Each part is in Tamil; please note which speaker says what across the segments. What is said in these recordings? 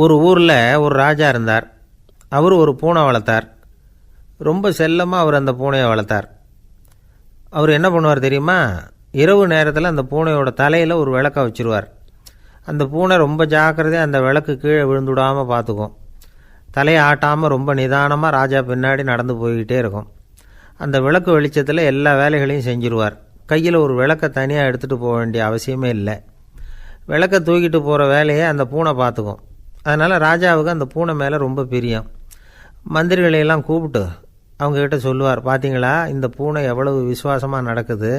Speaker 1: ஒரு ஊரில் ஒரு ராஜா இருந்தார். அவர் ஒரு பூனை வளர்த்தார். ரொம்ப செல்லமாக அவர் அந்த பூனையை வளர்த்தார். அவர் என்ன பண்ணுவார் தெரியுமா? இரவு நேரத்தில் அந்த பூனையோட தலையில் ஒரு விளக்கை வச்சுருவார். அந்த பூனை ரொம்ப ஜாக்கிரதையாக அந்த விளக்கு கீழே விழுந்துடாமல் பார்த்துக்கும். தலையை ஆட்டாமல் ரொம்ப நிதானமாக ராஜா பின்னாடி நடந்து போய்கிட்டே இருக்கும். அந்த விளக்கு வெளிச்சத்தில் எல்லா வேலைகளையும் செஞ்சுருவார். கையில் ஒரு விளக்கை தனியாக எடுத்துகிட்டு போக வேண்டிய அவசியமே இல்லை. விளக்கை தூக்கிட்டு போகிற வேலையை அந்த பூனை பார்த்துக்கும். அதனால் ராஜாவுக்கு அந்த பூனை மேலே ரொம்ப பிரியம். மந்திரிகளையெல்லாம் கூப்பிட்டு அவங்கக்கிட்ட சொல்லுவார், பார்த்தீங்களா இந்த பூனை எவ்வளவு விசுவாசமாக நடக்குது,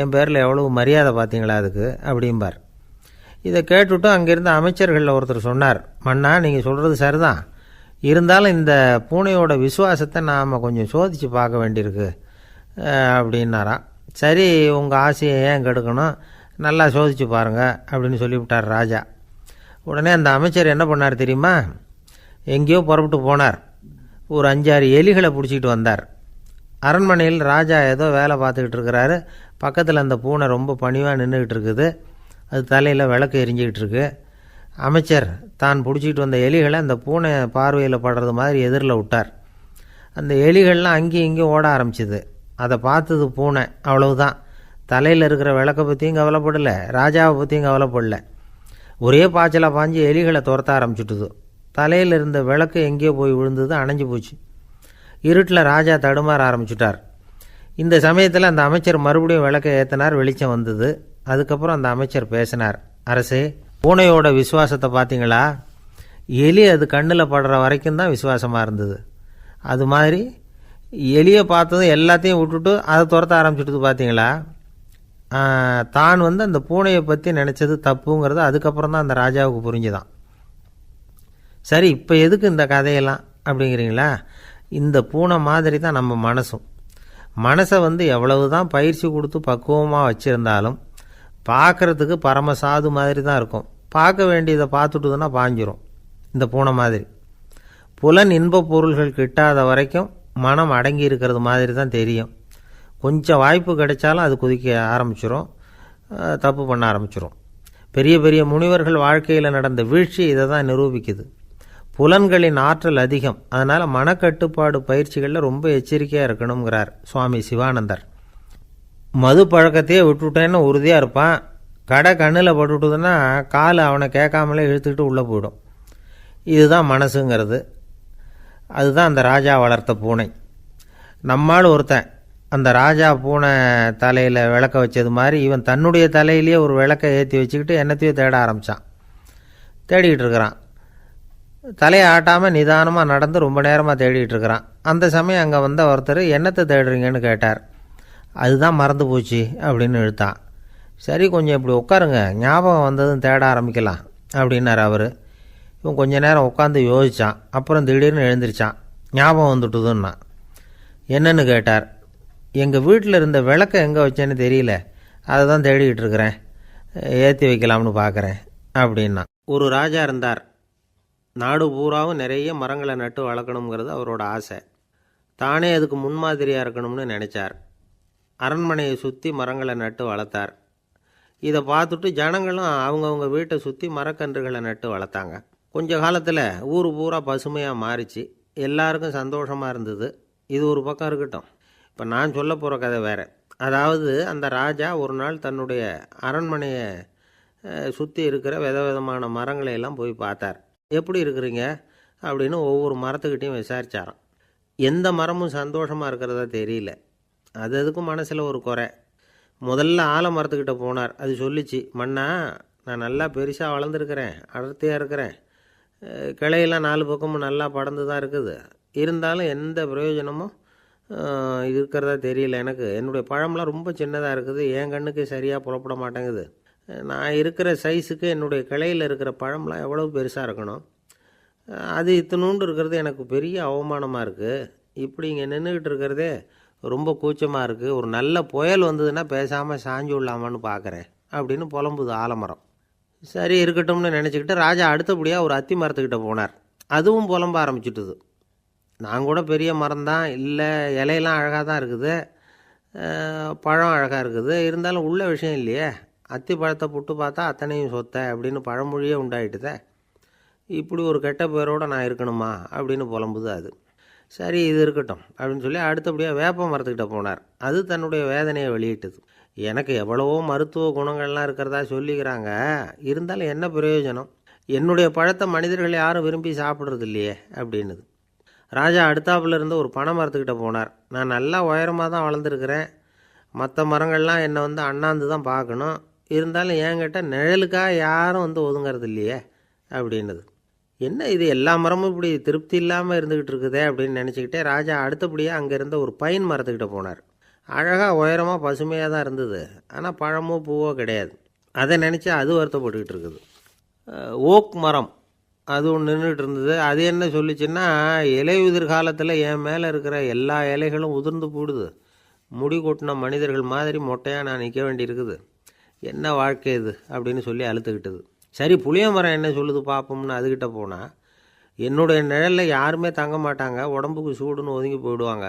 Speaker 1: என் பேரில் எவ்வளவு மரியாதை பார்த்தீங்களா அதுக்கு அப்படிம்பார். இதை கேட்டுவிட்டு அங்கேருந்து அமைச்சர்களில் ஒருத்தர் சொன்னார், மன்னா நீங்கள் சொல்கிறது சரிதான், இருந்தாலும் இந்த பூனையோட விசுவாசத்தை நாம் கொஞ்சம் சோதித்து பார்க்க வேண்டியிருக்கு அப்படின்னாராம். சரி, உங்கள் ஆசையை ஏன் கெடுக்கணும், நல்லா சோதித்து பாருங்கள் அப்படின்னு சொல்லிவிட்டார் ராஜா. உடனே அந்த அமைச்சர் என்ன பண்ணார் தெரியுமா? எங்கேயோ புறப்பட்டு போனார். ஒரு 5-6 எலிகளை பிடிச்சிக்கிட்டு வந்தார். அரண்மனையில் ராஜா ஏதோ வேலை பார்த்துக்கிட்டு இருக்கிறாரு. பக்கத்தில் அந்த பூனை ரொம்ப பணிவாக நின்றுக்கிட்டு இருக்குது. அது தலையில் விளக்கு எரிஞ்சிக்கிட்டு இருக்கு. அமைச்சர் தான் பிடிச்சிக்கிட்டு வந்த எலிகளை அந்த பூனை பார்வையில் படுறது மாதிரி எதிரில் விட்டார். அந்த எலிகள்லாம் அங்கேயும் இங்கேயும் ஓட ஆரம்பிச்சிது. அதை பார்த்தது பூனை, அவ்வளவுதான். தலையில் இருக்கிற விளக்கை பற்றியும் கவலைப்படலை, ராஜாவை பற்றியும் கவலைப்படலை. ஒரே பாய்ச்சலாக பாஞ்சு எலிகளை துரத்த ஆரம்பிச்சுட்டுது. தலையில் இருந்த விளக்கு எங்கேயோ போய் விழுந்தது, அணைஞ்சு போச்சு. இருட்டில் ராஜா தடுமாற ஆரம்பிச்சுட்டார். இந்த சமயத்தில் அந்த அமைச்சர் மறுபடியும் விளக்கை ஏற்றினார். வெளிச்சம் வந்தது. அதுக்கப்புறம் அந்த அமைச்சர் பேசினார், அரசே, பூனையோட விசுவாசத்தை பார்த்தீங்களா? எலி அது கண்ணில் படுற வரைக்கும் தான் விசுவாசமாக இருந்தது. அது மாதிரி எலியை பார்த்ததும் எல்லாத்தையும் விட்டுட்டு அதை துரத்த ஆரம்பிச்சுட்டு பார்த்தீங்களா? தான் அந்த பூனையை பற்றி நினச்சது தப்புங்கிறது அதுக்கப்புறம் தான் அந்த ராஜாவுக்கு புரிஞ்சுதான். சரி, இப்போ எதுக்கு இந்த கதையெல்லாம் அப்படிங்கிறீங்களா? இந்த பூனை மாதிரி தான் நம்ம மனசும். மனசை எவ்வளவு தான் பயிற்சி கொடுத்து பக்குவமாக வச்சுருந்தாலும் பார்க்குறதுக்கு பரமசாது மாதிரி தான் இருக்கும். பார்க்க வேண்டியதை பார்த்துட்டுதுன்னா பாஞ்சிரும். இந்த பூனை மாதிரி புலன் இன்ப பொருள்கள் கிட்டாத வரைக்கும் மனம் அடங்கி இருக்கிறது மாதிரி தான் தெரியும். கொஞ்சம் வாய்ப்பு கிடைச்சாலும் அது குதிக்க ஆரம்பிச்சிடும், தப்பு பண்ண ஆரம்பிச்சிடும். பெரிய பெரிய முனிவர்கள் வாழ்க்கையில் நடந்த வீழ்ச்சி இதை தான் நிரூபிக்குது. புலன்களின் ஆற்றல் அதிகம். அதனால் மனக்கட்டுப்பாடு பயிற்சிகளில் ரொம்ப எச்சரிக்கையாக இருக்கணுங்கிறார் சுவாமி சிவானந்தர். மது பழக்கத்தையே விட்டுவிட்டேன்னு உறுதியாக இருப்பான். கடை கண்ணில் பட்டுவிட்டதுன்னா கால் அவனை கேட்காமலே இழுத்துக்கிட்டு உள்ளே போயிடும். இதுதான் மனசுங்கிறது. அதுதான் அந்த ராஜா வளர்த்த பூனை. நம்மால் ஒருத்தன் அந்த ராஜா பூனை தலையில் விளக்க வச்சது மாதிரி இவன் தன்னுடைய தலையிலேயே ஒரு விளக்கை ஏற்றி வச்சுக்கிட்டு என்னத்தையோ தேட ஆரம்பித்தான். தேடிக்கிட்டு இருக்கிறான். தலையை ஆட்டாமல் நிதானமாக நடந்து ரொம்ப நேரமாக தேடிகிட்டு இருக்கிறான். அந்த சமயம் அங்கே வந்த ஒருத்தர், என்னத்தை தேடுறீங்கன்னு கேட்டார். அதுதான் மறந்து போச்சு அப்படின்னு இழுத்தான். சரி, கொஞ்சம் இப்படி உட்காருங்க, ஞாபகம் வந்ததும் தேட ஆரம்பிக்கலாம் அப்படின்னார் அவர். இவன் கொஞ்ச நேரம் உட்காந்து யோசித்தான். அப்புறம் திடீர்னு எழுந்திரிச்சான். ஞாபகம் வந்துட்டுதுன்னா. என்னன்னு கேட்டார். எங்கள் வீட்டில் இருந்த விளக்கை எங்கே வச்சேன்னு தெரியல, அதை தான் தேடிக்கிட்டு இருக்கிறேன், ஏற்றி வைக்கலாம்னு பார்க்குறேன் அப்படின்னா. ஒரு ராஜா இருந்தார். நாடு பூராவும் நிறைய மரங்களை நட்டு வளர்க்கணுங்கிறது அவரோட ஆசை. தானே அதுக்கு முன்மாதிரியாக இருக்கணும்னு நினச்சார். அரண்மனையை சுற்றி மரங்களை நட்டு வளர்த்தார். இதை பார்த்துட்டு ஜனங்களும் அவங்கவுங்க வீட்டை சுற்றி மரக்கன்றுகளை நட்டு வளர்த்தாங்க. கொஞ்ச காலத்தில் ஊர் பூரா பசுமையாக மாறிச்சு. எல்லாருக்கும் சந்தோஷமாக இருந்தது. இது ஒரு பக்கம் இருக்கட்டும். இப்போ நான் சொல்ல போகிற கதை வேறு. அதாவது அந்த ராஜா ஒரு நாள் தன்னுடைய அரண்மனையை சுற்றி இருக்கிற விதவிதமான மரங்களை எல்லாம் போய் பார்த்தார். எப்படி இருக்கிறீங்க அப்படின்னு ஒவ்வொரு மரத்துக்கிட்டையும் விசாரித்தாராம். எந்த மரமும் சந்தோஷமாக இருக்கிறதா தெரியல. அது அதுக்கும் மனசில் ஒரு குறை. முதல்ல ஆலமரத்துக்கிட்ட போனார். அது சொல்லிச்சு, மண்ணா, நான் நல்லா பெருசாக வளர்ந்துருக்கிறேன், அடர்த்தியாக இருக்கிறேன், கிளையெல்லாம் 4 பக்கமும் நல்லா படர்ந்து தான் இருக்குது, இருந்தாலும் எந்த பிரயோஜனமும் இருக்கிறதா தெரியல எனக்கு. என்னுடைய பழம்லாம் ரொம்ப சின்னதாக இருக்குது, என் கண்ணுக்கு சரியாக புறப்பட மாட்டேங்குது. நான் இருக்கிற சைஸுக்கு என்னுடைய கிளையில் இருக்கிற பழம்லாம் எவ்வளோ பெருசாக இருக்கணும், அது இத்தினூண்டு இருக்கிறது எனக்கு பெரிய அவமானமாக இருக்குது. இப்படி இங்கே நின்றுக்கிட்டு இருக்கிறதே ரொம்ப கூச்சமாக இருக்குது. ஒரு நல்ல புயல் வந்ததுன்னா பேசாமல் சாஞ்சு விடலாமான்னு பார்க்குறேன் அப்படின்னு புலம்புது ஆலமரம். சரி இருக்கட்டும்னு நினச்சிக்கிட்டு ராஜா அடுத்தபடியாக ஒரு அத்தி மரத்துக்கிட்ட போனார். அதுவும் புலம்ப ஆரம்பிச்சுட்டுது. நான் கூட பெரிய மரம் தான், இல்லை இலையெல்லாம் அழகாக தான் இருக்குது, பழம் அழகாக இருக்குது, இருந்தாலும் உள்ள விஷயம் இல்லையே, அத்தி பழத்தை புட்டு பார்த்தா அத்தனையும் சொத்தை அப்படின்னு பழமொழியே உண்டாயிட்டுதே. இப்படி ஒரு கெட்ட பேரோடு நான் இருக்கணுமா அப்படின்னு புலம்புது அது. சரி இது இருக்கட்டும் அப்படின்னு சொல்லி அடுத்தபடியாக வேப்ப மரத்துக்கிட்ட போனார். அது தன்னுடைய வேதனையை வெளியிட்டது. எனக்கு எவ்வளவோ மருத்துவ குணங்கள்லாம் இருக்கிறதா சொல்லிக்கிறாங்க, இருந்தாலும் என்ன பிரயோஜனம், என்னுடைய பழத்தை மனிதர்கள் யாரும் விரும்பி சாப்பிட்றது இல்லையே அப்படின்னுது. ராஜா அடுத்தாப்புல இருந்து ஒரு பனை மரத்துக்கிட்ட போனார். நான் நல்லா உயரமாக தான் வளர்ந்துருக்கிறேன், மற்ற மரங்கள்லாம் என்னை அண்ணாந்து தான் பார்க்கணும், இருந்தாலும் என்கிட்ட நிழலுக்காக யாரும் ஒதுங்கிறது இல்லையே அப்படின்னுது. என்ன இது எல்லா மரமும் இப்படி திருப்தி இல்லாமல் இருந்துக்கிட்டு இருக்குதே அப்படின்னு நினச்சிக்கிட்டே ராஜா அடுத்தபடியாக அங்கே இருந்த ஒரு பைன் மரத்துக்கிட்ட போனார். அழகாக உயரமாக பசுமையாக தான் இருந்தது, ஆனால் பழமோ பூவோ கிடையாது. அதை நினச்சி அது வருத்தப்பட்டுக்கிட்டு இருக்குது. ஓக் மரம் அது ஒன்று நின்றுட்டு இருந்தது. அது என்ன சொல்லிச்சுன்னா, இலை உதிர் காலத்தில் என் மேலே இருக்கிற எல்லா இலைகளும் உதிர்ந்து போடுது, முடி கொட்டின மனிதர்கள் மாதிரி மொட்டையாக நான் நிற்க வேண்டியிருக்குது, என்ன வாழ்க்கை இது அப்படின்னு சொல்லி அழுத்துக்கிட்டது. சரி புளிய மரம் என்ன சொல்லுது பார்ப்போம்னு அதுக்கிட்ட போனால், என்னுடைய நிழலில் யாருமே தங்க மாட்டாங்க, உடம்புக்கு சூடுன்னு ஒதுங்கி போயிடுவாங்க,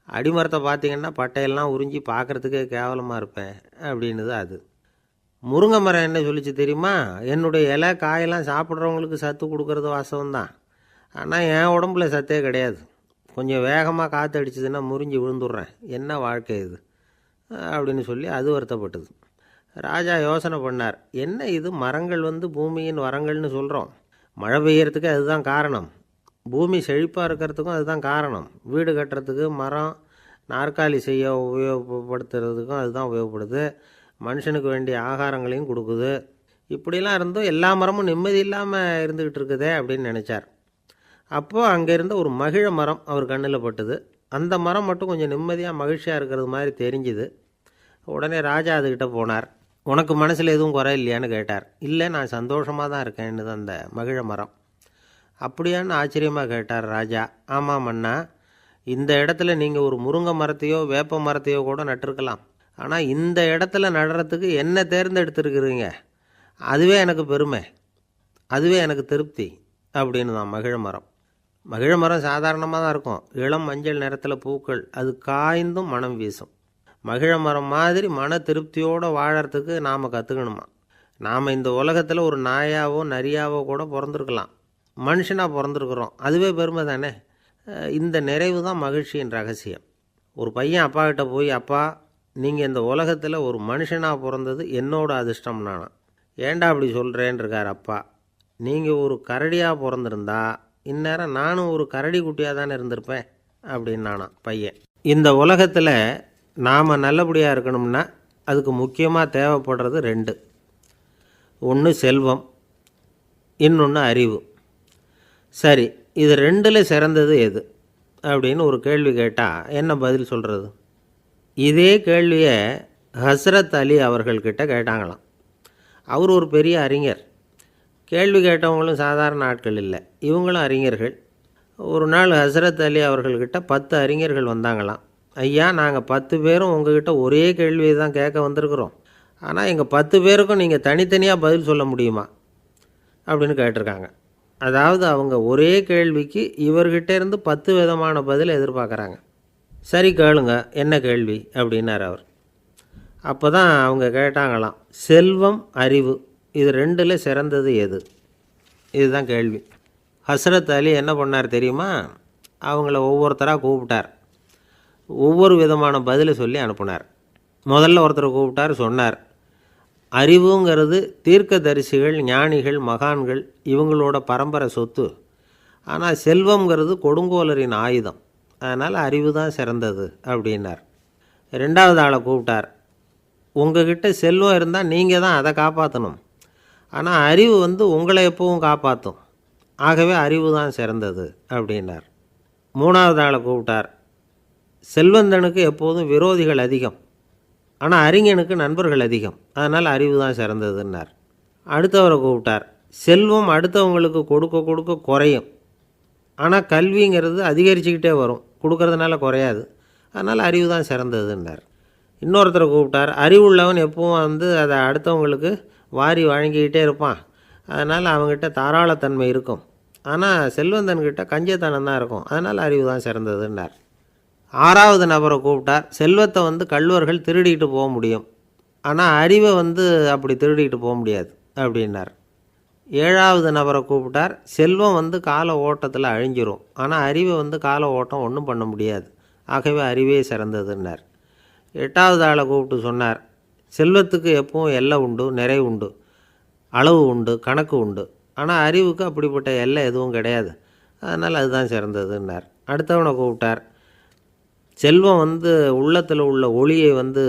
Speaker 1: அடிமரத்தை பார்த்திங்கன்னா பட்டையெல்லாம் உறிஞ்சி பார்க்குறதுக்கே கேவலமாக இருப்பேன் அப்படின்னுது அது. முருங்கை மரம் என்ன சொல்லிச்சு தெரியுமா, என்னுடைய இலை காயெல்லாம் சாப்பிட்றவங்களுக்கு சத்து கொடுக்கறது வாசவம்தான், ஆனால் என் உடம்புல சத்தே கிடையாது, கொஞ்சம் வேகமாக காற்று அடிச்சதுன்னா முறிஞ்சி விழுந்துடுறேன், என்ன வாழ்க்கை இது அப்படின்னு சொல்லி அது வருத்தப்பட்டது. ராஜா யோசனை பண்ணார், என்ன இது மரங்கள் பூமியின் வரங்கள்னு சொல்கிறோம், மழை பெய்யறதுக்கு அதுதான் காரணம், பூமி செழிப்பாக இருக்கிறதுக்கும் அதுதான் காரணம், வீடு கட்டுறதுக்கு மரம், நாற்காலி செய்ய உபயோகப்படுத்துறதுக்கும் அதுதான் உபயோகப்படுது, மனுஷனுக்கு வேண்டிய ஆகாரங்களையும் கொடுக்குது, இப்படிலாம் இருந்தும் எல்லா மரமும் நிம்மதி இல்லாமல் இருந்துக்கிட்டு இருக்குதே அப்படின்னு நினச்சார். அப்போது அங்கே இருந்த ஒரு மகிழ மரம் அவர் கண்ணில் பட்டுது. அந்த மரம் மட்டும் கொஞ்சம் நிம்மதியாக மகிழ்ச்சியாக இருக்கிறது மாதிரி தெரிஞ்சுது. உடனே ராஜா அதுக்கிட்ட போனார். உனக்கு மனசில் எதுவும் குறை இல்லையான்னு கேட்டார். இல்லை, நான் சந்தோஷமாக தான் இருக்கேன்னு அந்த மகிழ மரம். அப்படியான்னு ஆச்சரியமாக கேட்டார் ராஜா. ஆமாம் அண்ணா, இந்த இடத்துல நீங்கள் ஒரு முருங்கை மரத்தையோ வேப்ப மரத்தையோ கூட நட்டிருக்கலாம், ஆனால் இந்த இடத்துல நடுறதுக்கு என்ன தேர்ந்தெடுத்துருக்குறீங்க, அதுவே எனக்கு பெருமை, அதுவே எனக்கு திருப்தி அப்படின்னு தான் மகிழ மரம். மகிழ மரம் சாதாரணமாக தான் இருக்கும், இளம் மஞ்சள் நிறத்தில் பூக்கள், அது காய்ந்தும் மனம் வீசும். மகிழ மரம் மாதிரி மன திருப்தியோடு வாழறதுக்கு நாம் கற்றுக்கணுமா. நாம் இந்த உலகத்தில் ஒரு நாயாவோ நரியாவோ கூட பிறந்திருக்கலாம், மனுஷனாக பிறந்திருக்கிறோம், அதுவே பெருமை தானே. இந்த நிறைவு தான் மகிழ்ச்சியின் ரகசியம். ஒரு பையன் அப்பா கிட்ட போய், அப்பா நீங்கள் இந்த உலகத்தில் ஒரு மனுஷனாக பிறந்தது என்னோட அதிர்ஷ்டம் நானா. ஏண்டா அப்படி சொல்கிறேன்னு இருக்கார் அப்பா. நீங்கள் ஒரு கரடியாக பிறந்திருந்தா இந்நேரம் நானும் ஒரு கரடி குட்டியாக தானே இருந்திருப்பேன் அப்படின்னு நானா பையன். இந்த உலகத்தில் நாம் நல்லபடியாக இருக்கணும்னா அதுக்கு முக்கியமாக தேவைப்படுறது ரெண்டு. ஒன்று செல்வம், இன்னொன்று அறிவு. சரி, இது ரெண்டில் சிறந்தது எது அப்படின்னு ஒரு கேள்வி கேட்டால் என்ன பதில் சொல்கிறது? இதே கேள்வியை ஹஸ்ரத் அலி அவர்கள்கிட்ட கேட்டாங்களாம். அவர் ஒரு பெரிய அறிஞர். கேள்வி கேட்டவங்களும் சாதாரண ஆட்கள் இல்லை, இவங்களும் அறிஞர்கள். ஒரு நாள் ஹஸ்ரத் அலி அவர்கள்கிட்ட 10 அறிஞர்கள் வந்தாங்களாம். ஐயா, நாங்கள் 10 பேரும் உங்ககிட்ட ஒரே கேள்வியை தான் கேட்க வந்திருக்கிறோம், ஆனால் எங்கள் 10 பேருக்கும் நீங்கள் தனித்தனியாக பதில் சொல்ல முடியுமா அப்படின்னு கேட்டிருக்காங்க. அதாவது அவங்க ஒரே கேள்விக்கு இவர்கிட்ட இருந்து 10 விதமான பதில் எதிர்பார்க்குறாங்க. சரி கேளுங்க, என்ன கேள்வி அப்படின்னார் அவர். அப்போ தான் அவங்க கேட்டாங்களாம், செல்வம் அறிவு இது ரெண்டில் சிறந்தது எது, இதுதான் கேள்வி. ஹஸ்ரத் அலி என்ன பண்ணார் தெரியுமா, அவங்கள ஒவ்வொருத்தராக கூப்பிட்டார், ஒவ்வொரு விதமான பதிலை சொல்லி அனுப்புனார். முதல்ல ஒருத்தரை கூப்பிட்டார், சொன்னார், அறிவுங்கிறது தீர்க்கதரிசிகள், ஞானிகள், மகான்கள் இவங்களோட பரம்பரை சொத்து, ஆனால் செல்வங்கிறது கொடுங்கோலரின் ஆயுதம், அதனால் அறிவு தான் சிறந்தது அப்படின்னார். ரெண்டாவது ஆளை கூப்பிட்டார், உங்ககிட்ட செல்வம் இருந்தால் நீங்கள் தான் அதை காப்பாற்றணும், ஆனால் அறிவு உங்களை எப்பவும் காப்பாற்றும், ஆகவே அறிவு தான் சிறந்தது அப்படின்னார். மூணாவது ஆளை கூப்பிட்டார், செல்வந்தனுக்கு எப்போதும் விரோதிகள் அதிகம், ஆனால் அறிஞனுக்கு நண்பர்கள் அதிகம், அதனால் அறிவு தான் சிறந்ததுன்னார். அடுத்தவரை கூப்பிட்டார், செல்வம் அடுத்தவங்களுக்கு கொடுக்க கொடுக்க குறையும், ஆனால் கல்விங்கிறது அதிகரிச்சுக்கிட்டே வரும், கொடுக்கறதுனால குறையாது, அதனால் அறிவு தான் சிறந்ததுன்னார். இன்னொருத்தரை கூப்பிட்டார், அறிவுள்ளவன் எப்பவும் அதை அடுத்தவங்களுக்கு வாரி வழங்கிக்கிட்டே இருப்பான், அதனால் அவங்ககிட்ட தாராளத்தன்மை இருக்கும், ஆனால் செல்வந்தன்கிட்ட கஞ்சத்தனம் தான் இருக்கும், அதனால் அறிவு தான் சிறந்ததுன்னார். ஆறாவது நபரை கூப்பிட்டார், செல்வத்தை கள்வர்கள் திருடிட்டு போக முடியும், ஆனால் அறிவை அப்படி திருடிட்டு போக முடியாது அப்படின்னார். 7வது நபரை கூப்பிட்டார். செல்வம் வந்து கால ஓட்டத்தில் அழிஞ்சிரும், ஆனால் அறிவை வந்து கால ஓட்டம் ஒன்றும் பண்ண முடியாது, ஆகவே அறிவே சிறந்ததுன்னார். 8வது ஆளை கூப்பிட்டு சொன்னார், செல்வத்துக்கு எப்பவும் எல்லை உண்டு, நிறை உண்டு, அளவு உண்டு, கணக்கு உண்டு, ஆனால் அறிவுக்கு அப்படிப்பட்ட எல்லை எதுவும் கிடையாது, அதனால் அதுதான் சிறந்ததுன்னார். அடுத்தவனை கூப்பிட்டார். செல்வம் வந்து உள்ளத்தில் உள்ள ஒளியை வந்து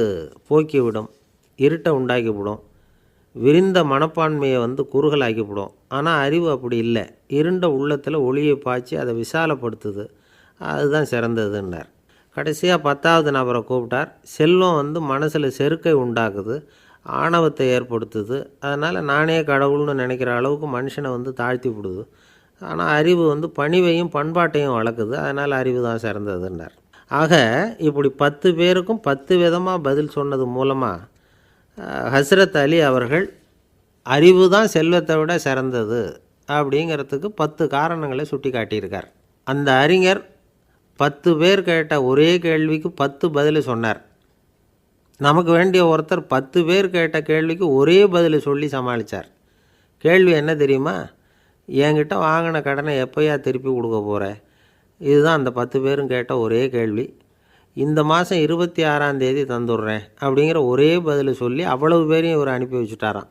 Speaker 1: போக்கிவிடும், இருட்டை உண்டாக்கிவிடும், விரிந்த மனப்பான்மையை வந்து குறுகலாக்கிவிடும். ஆனால் அறிவு அப்படி இல்லை, இருண்ட உள்ளத்தில் ஒளியை பாய்ச்சி அதை விசாலப்படுத்துது, அதுதான் சிறந்ததுன்னார். கடைசியாக 10வது நபரை கூப்பிட்டார். செல்வம் வந்து மனசில் செருக்கை உண்டாக்குது, ஆணவத்தை ஏற்படுத்துது, அதனால் நானே கடவுள்னு நினைக்கிற அளவுக்கு மனுஷனை வந்து தாழ்த்தி விடுது, ஆனால் அறிவு வந்து பணிவையும் பண்பாட்டையும் வளர்க்குது, அதனால் அறிவு தான் சிறந்ததுன்னார். ஆக இப்படி 10 பேருக்கும் 10 விதமாக பதில் சொன்னது மூலமாக ஹஸ்ரத் அலி அவர்கள் அறிவு தான் செல்வத்தை விட சிறந்தது அப்படிங்கிறதுக்கு 10 காரணங்களை சுட்டி காட்டியிருக்கார். அந்த அறிஞர் 10 பேர் கேட்ட ஒரே கேள்விக்கு 10 பதில் சொன்னார். நமக்கு வேண்டிய ஒருத்தர் 10 பேர் கேட்ட கேள்விக்கு ஒரே பதில் சொல்லி சமாளித்தார். கேள்வி என்ன தெரியுமா? என்கிட்ட வாங்கின கடனை எப்போயா திருப்பி கொடுக்க போகிற? இதுதான் அந்த 10 பேரும் கேட்ட ஒரே கேள்வி. இந்த மாதம் 26ஆம் தேதி தந்துடுறேன் அப்படிங்கிற ஒரே பதில் சொல்லி அவ்வளவு பேரையும் இவர் அனுப்பி வச்சுட்டாராம்.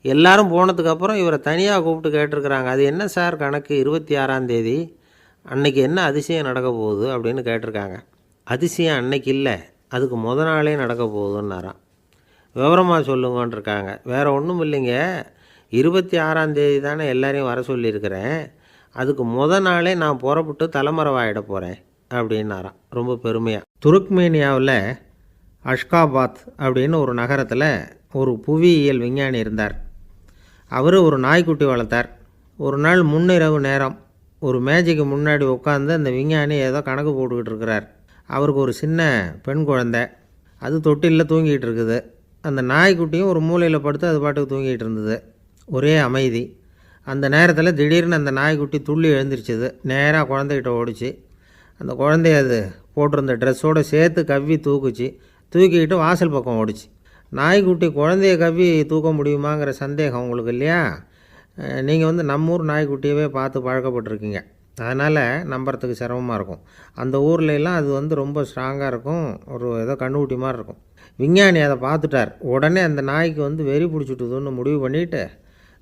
Speaker 1: எல்லாரும் போனதுக்கப்புறம் இவரை தனியாக கூப்பிட்டு கேட்டிருக்கிறாங்க, அது என்ன சார் கணக்கு, 26ஆம் தேதி அன்னைக்கு என்ன அதிசயம் நடக்க போகுது அப்படின்னு கேட்டிருக்காங்க. அதிசயம் அன்னைக்கு இல்லை, அதுக்கு நாளே நடக்க போகுதுன்னாராம். விவரமாக சொல்லுங்கன்னு இருக்காங்க. வேறு ஒன்றும் இல்லைங்க, 26ஆம் தேதி தானே எல்லாரையும் வர சொல்லியிருக்கிறேன், அதுக்கு நாளே நான் புறப்பட்டு தலைமறைவாயிட போகிறேன் அப்படின்னாராம் ரொம்ப பெருமையாக. துருக்மேனியாவில் அஷ்காபாத் அப்படின்னு ஒரு நகரத்தில் ஒரு புவியியல் விஞ்ஞானி இருந்தார். அவர் ஒரு நாய்க்குட்டி வளர்த்தார். ஒரு நாள் முன்னிரவு நேரம் ஒரு மேஜைக்கு முன்னாடி உட்காந்து அந்த விஞ்ஞானி ஏதோ கணக்கு போட்டுக்கிட்டு இருக்கிறார். அவருக்கு ஒரு சின்ன பெண் குழந்தை, அது தொட்டிலில் தூங்கிட்டு இருக்குது. அந்த நாய்க்குட்டியும் ஒரு மூலையில் படுத்து அது பாட்டுக்கு தூங்கிட்டு இருந்தது. ஒரே அமைதி. அந்த நேரத்தில் திடீர்னு அந்த நாய்க்குட்டி துள்ளி எழுந்திரிச்சிது, நேராக குழந்தைகிட்ட ஓடிச்சு. அந்த குழந்தைய அது போட்டிருந்த ட்ரெஸ்ஸோடு சேர்த்து கவ்வி தூக்குச்சு, தூக்கிக்கிட்டு வாசல் பக்கம் ஓடிச்சு. நாய்க்குட்டி குழந்தைய கவ்வி தூக்க முடியுமாங்கிற சந்தேகம் உங்களுக்கு இல்லையா? நீங்கள் வந்து நம்மூர் நாய்க்குட்டியவே பார்த்து பழக்கப்பட்டிருக்கீங்க, அதனால் நம்புறதுக்கு சிரமமாக இருக்கும். அந்த ஊர்லெலாம் அது வந்து ரொம்ப ஸ்ட்ராங்காக இருக்கும், ஒரு ஏதோ கண்ணுக்குட்டி மாதிரி இருக்கும். விஞ்ஞானி அதை பார்த்துட்டார். உடனே அந்த நாய்க்கு வந்து வெறி பிடிச்சிட்டுதுன்னு முடிவு பண்ணிவிட்டு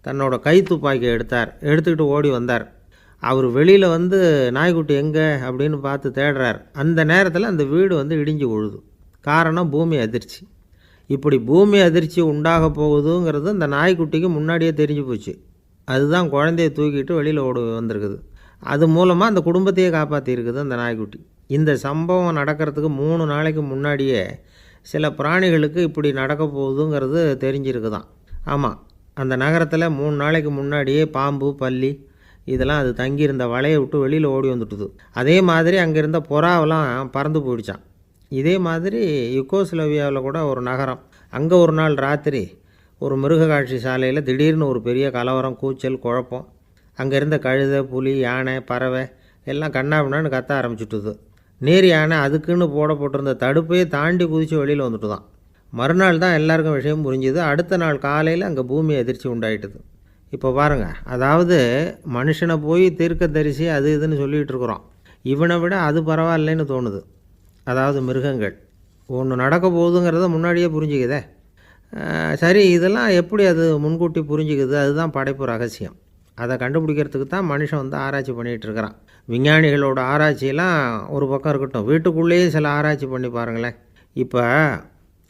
Speaker 1: தன்னோட கை துப்பாக்கி எடுத்துக்கிட்டு ஓடி வந்தார். அவர் வெளியில் வந்து நாய்க்குட்டி எங்கே அப்படின்னு பார்த்து தேடுறார். அந்த நேரத்தில் அந்த வீடு வந்து இடிஞ்சு விழுது. காரணம் பூமி அதிர்ச்சி. இப்படி பூமி அதிர்ச்சி உண்டாக போகுதுங்கிறது அந்த நாய்க்குட்டிக்கு முன்னாடியே தெரிஞ்சு போச்சு. அதுதான் குழந்தைய தூக்கிட்டு வெளியில் ஓடி வந்திருக்குது. அது மூலமாக அந்த குடும்பத்தையே காப்பாற்றியிருக்குது அந்த நாய்க்குட்டி. இந்த சம்பவம் நடக்கிறதுக்கு 3 நாளைக்கு முன்னாடியே சில பிராணிகளுக்கு இப்படி நடக்க போகுதுங்கிறது தெரிஞ்சிருக்குதான். ஆமாம், அந்த நகரத்தில் 3 நாளைக்கு முன்னாடியே பாம்பு, பல்லி இதெல்லாம் அது தங்கியிருந்த வலையை விட்டு வெளியில் ஓடி வந்துட்டுது. அதே மாதிரி அங்கே இருந்த புறாவெல்லாம் பறந்து போயிடுச்சான். இதே மாதிரி யுகோஸ்லோவியாவில் கூட ஒரு நகரம், அங்கே ஒரு நாள் ராத்திரி ஒரு மிருக காட்சி சாலையில் திடீர்னு ஒரு பெரிய கலவரம், கூச்சல், குழப்பம். அங்கே இருந்த கழுதை, புலி, யானை, பறவை எல்லாம் கண்ணாபின்னான்னு கத்த ஆரம்பிச்சுட்டுது. நேர் யானை அதுக்குன்னு போடப்பட்டிருந்த தடுப்பையே தாண்டி குதித்து வெளியில் வந்துட்டு தான். மறுநாள் தான் எல்லாருக்கும் விஷயம் புரிஞ்சுது. அடுத்த நாள் காலையில் அங்கே பூமி அதிர்ச்சி உண்டாயிட்டுது. இப்போ பாருங்கள், அதாவது மனுஷனை போய் தீர்க்கதரிசி அது இதுன்னு சொல்லிகிட்டு இருக்கிறோம், இவனை விட அது பரவாயில்லைன்னு தோணுது. அதாவது மிருகங்கள் ஒன்று நடக்க போகுதுங்கிறத முன்னாடியே புரிஞ்சுக்குதே. சரி, இதெல்லாம் எப்படி அது முன்கூட்டி புரிஞ்சுக்குது? அதுதான் படைப்பு ரகசியம். அதை கண்டுபிடிக்கிறதுக்கு தான் மனுஷன் வந்து ஆராய்ச்சி பண்ணிகிட்டு இருக்கிறான். விஞ்ஞானிகளோட ஆராய்ச்சியெல்லாம் ஒரு பக்கம் இருக்கட்டும், வீட்டுக்குள்ளேயே சில ஆராய்ச்சி பண்ணி பாருங்களேன். இப்போ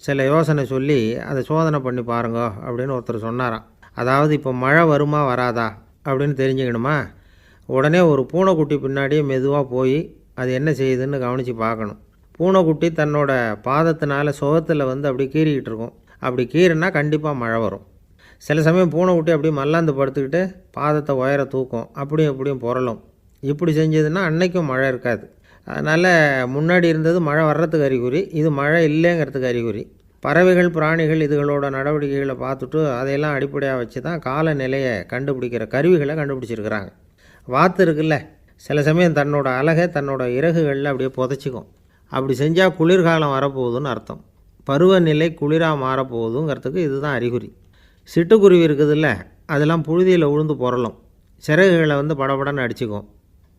Speaker 1: சில யோசனை சொல்லி அதை சோதனை பண்ணி பாருங்க அப்படின்னு ஒருத்தர் சொன்னாராம். அதாவது இப்போ மழை வருமா வராதா அப்படின்னு தெரிஞ்சுக்கணுமா, உடனே ஒரு பூனைக்குட்டி பின்னாடியே மெதுவாக போய் அது என்ன செய்யுதுன்னு கவனித்து பார்க்கணும். பூனைக்குட்டி தன்னோட பாதத்தினால சுகத்தில் வந்து அப்படி கீறிக்கிட்டு இருக்கும். அப்படி கீறினா கண்டிப்பாக மழை வரும். சில சமயம் பூனைக்குட்டி அப்படியே மல்லாந்து படுத்துக்கிட்டு பாதத்தை உயர தூக்கும், அப்படியும் இப்படியும் புரளும். இப்படி செஞ்சதுன்னா அன்னைக்கும் மழை இருக்காது. அதனால் முன்னாடி இருந்தது மழை வர்றதுக்கு அறிகுறி, இது மழை இல்லைங்கிறதுக்கு அறிகுறி. பறவைகள், பிராணிகள் இதுகளோட நடவடிக்கைகளை பார்த்துட்டு அதையெல்லாம் அடிப்படையாக வச்சு தான் காலநிலையை கண்டுபிடிக்கிற கருவிகளை கண்டுபிடிச்சிருக்கிறாங்க. வாத்து இருக்குல்ல, சில சமயம் தன்னோட அழகை தன்னோட இறகுகளில் அப்படியே புதைச்சிக்கும். அப்படி செஞ்சால் குளிர்காலம் வரப்போகுதுன்னு அர்த்தம். பருவநிலை குளிராக மாறப்போகுதுங்கிறதுக்கு இதுதான் அறிகுறி. சிட்டுக்குருவி இருக்குதுல்ல, அதெல்லாம் புழுதியில் உழுந்து புரளும், சிறகுகளை வந்து படபடன்னு அடிச்சுக்கும்.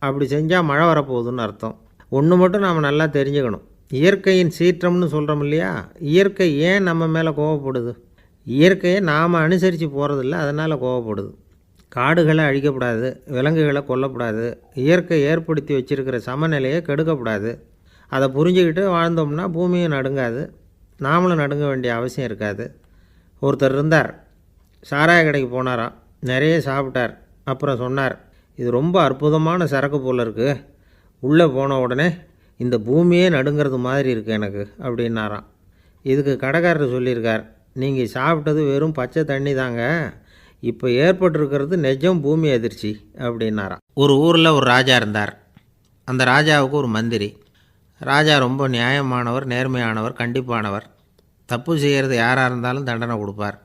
Speaker 1: அப்படி செஞ்சால் மழை வரப்போகுதுன்னு அர்த்தம். ஒன்று மட்டும் நாம் நல்லா தெரிஞ்சுக்கணும், இயற்கையின் சீற்றம்னு சொல்கிறோம் இல்லையா, இயற்கை ஏன் நம்ம மேலே கோவப்படுது? இயற்கையை நாம் அனுசரித்து போகிறதில்ல, அதனால் கோவப்படுது. காடுகளை அழிக்கக்கூடாது, விலங்குகளை கொல்லக்கூடாது, இயற்கை ஏற்படுத்தி வச்சுருக்கிற சமநிலையை கெடுக்கக்கூடாது. அதை புரிஞ்சுக்கிட்டு வாழ்ந்தோம்னா பூமியும் நடுங்காது, நாமளும் நடுங்க வேண்டிய அவசியம் இருக்காது. ஒருத்தர் இருந்தார், சாராய கடைக்கு போனாராம், நிறைய சாப்பிட்டார். அப்புறம் சொன்னார், இது ரொம்ப அற்புதமான சரக்கு போல் இருக்குது, உள்ளே போன உடனே இந்த பூமியே நடுங்கிறது மாதிரி இருக்குது எனக்கு அப்படின்னாராம். இதுக்கு கடைக்காரர் சொல்லியிருக்கார், நீங்கள் சாப்பிட்டது வெறும் பச்சை தண்ணி தாங்க, இப்போ ஏற்பட்டிருக்கிறது நிஜம் பூமி அதிர்ச்சி அப்படின்னாராம். ஒரு ஊரில் ஒரு ராஜா இருந்தார். அந்த ராஜாவுக்கு ஒரு மந்திரி. ராஜா ரொம்ப நியாயமானவர், நேர்மையானவர், கண்டிப்பானவர். தப்பு செய்கிறது யாராக இருந்தாலும் தண்டனை கொடுப்பார்.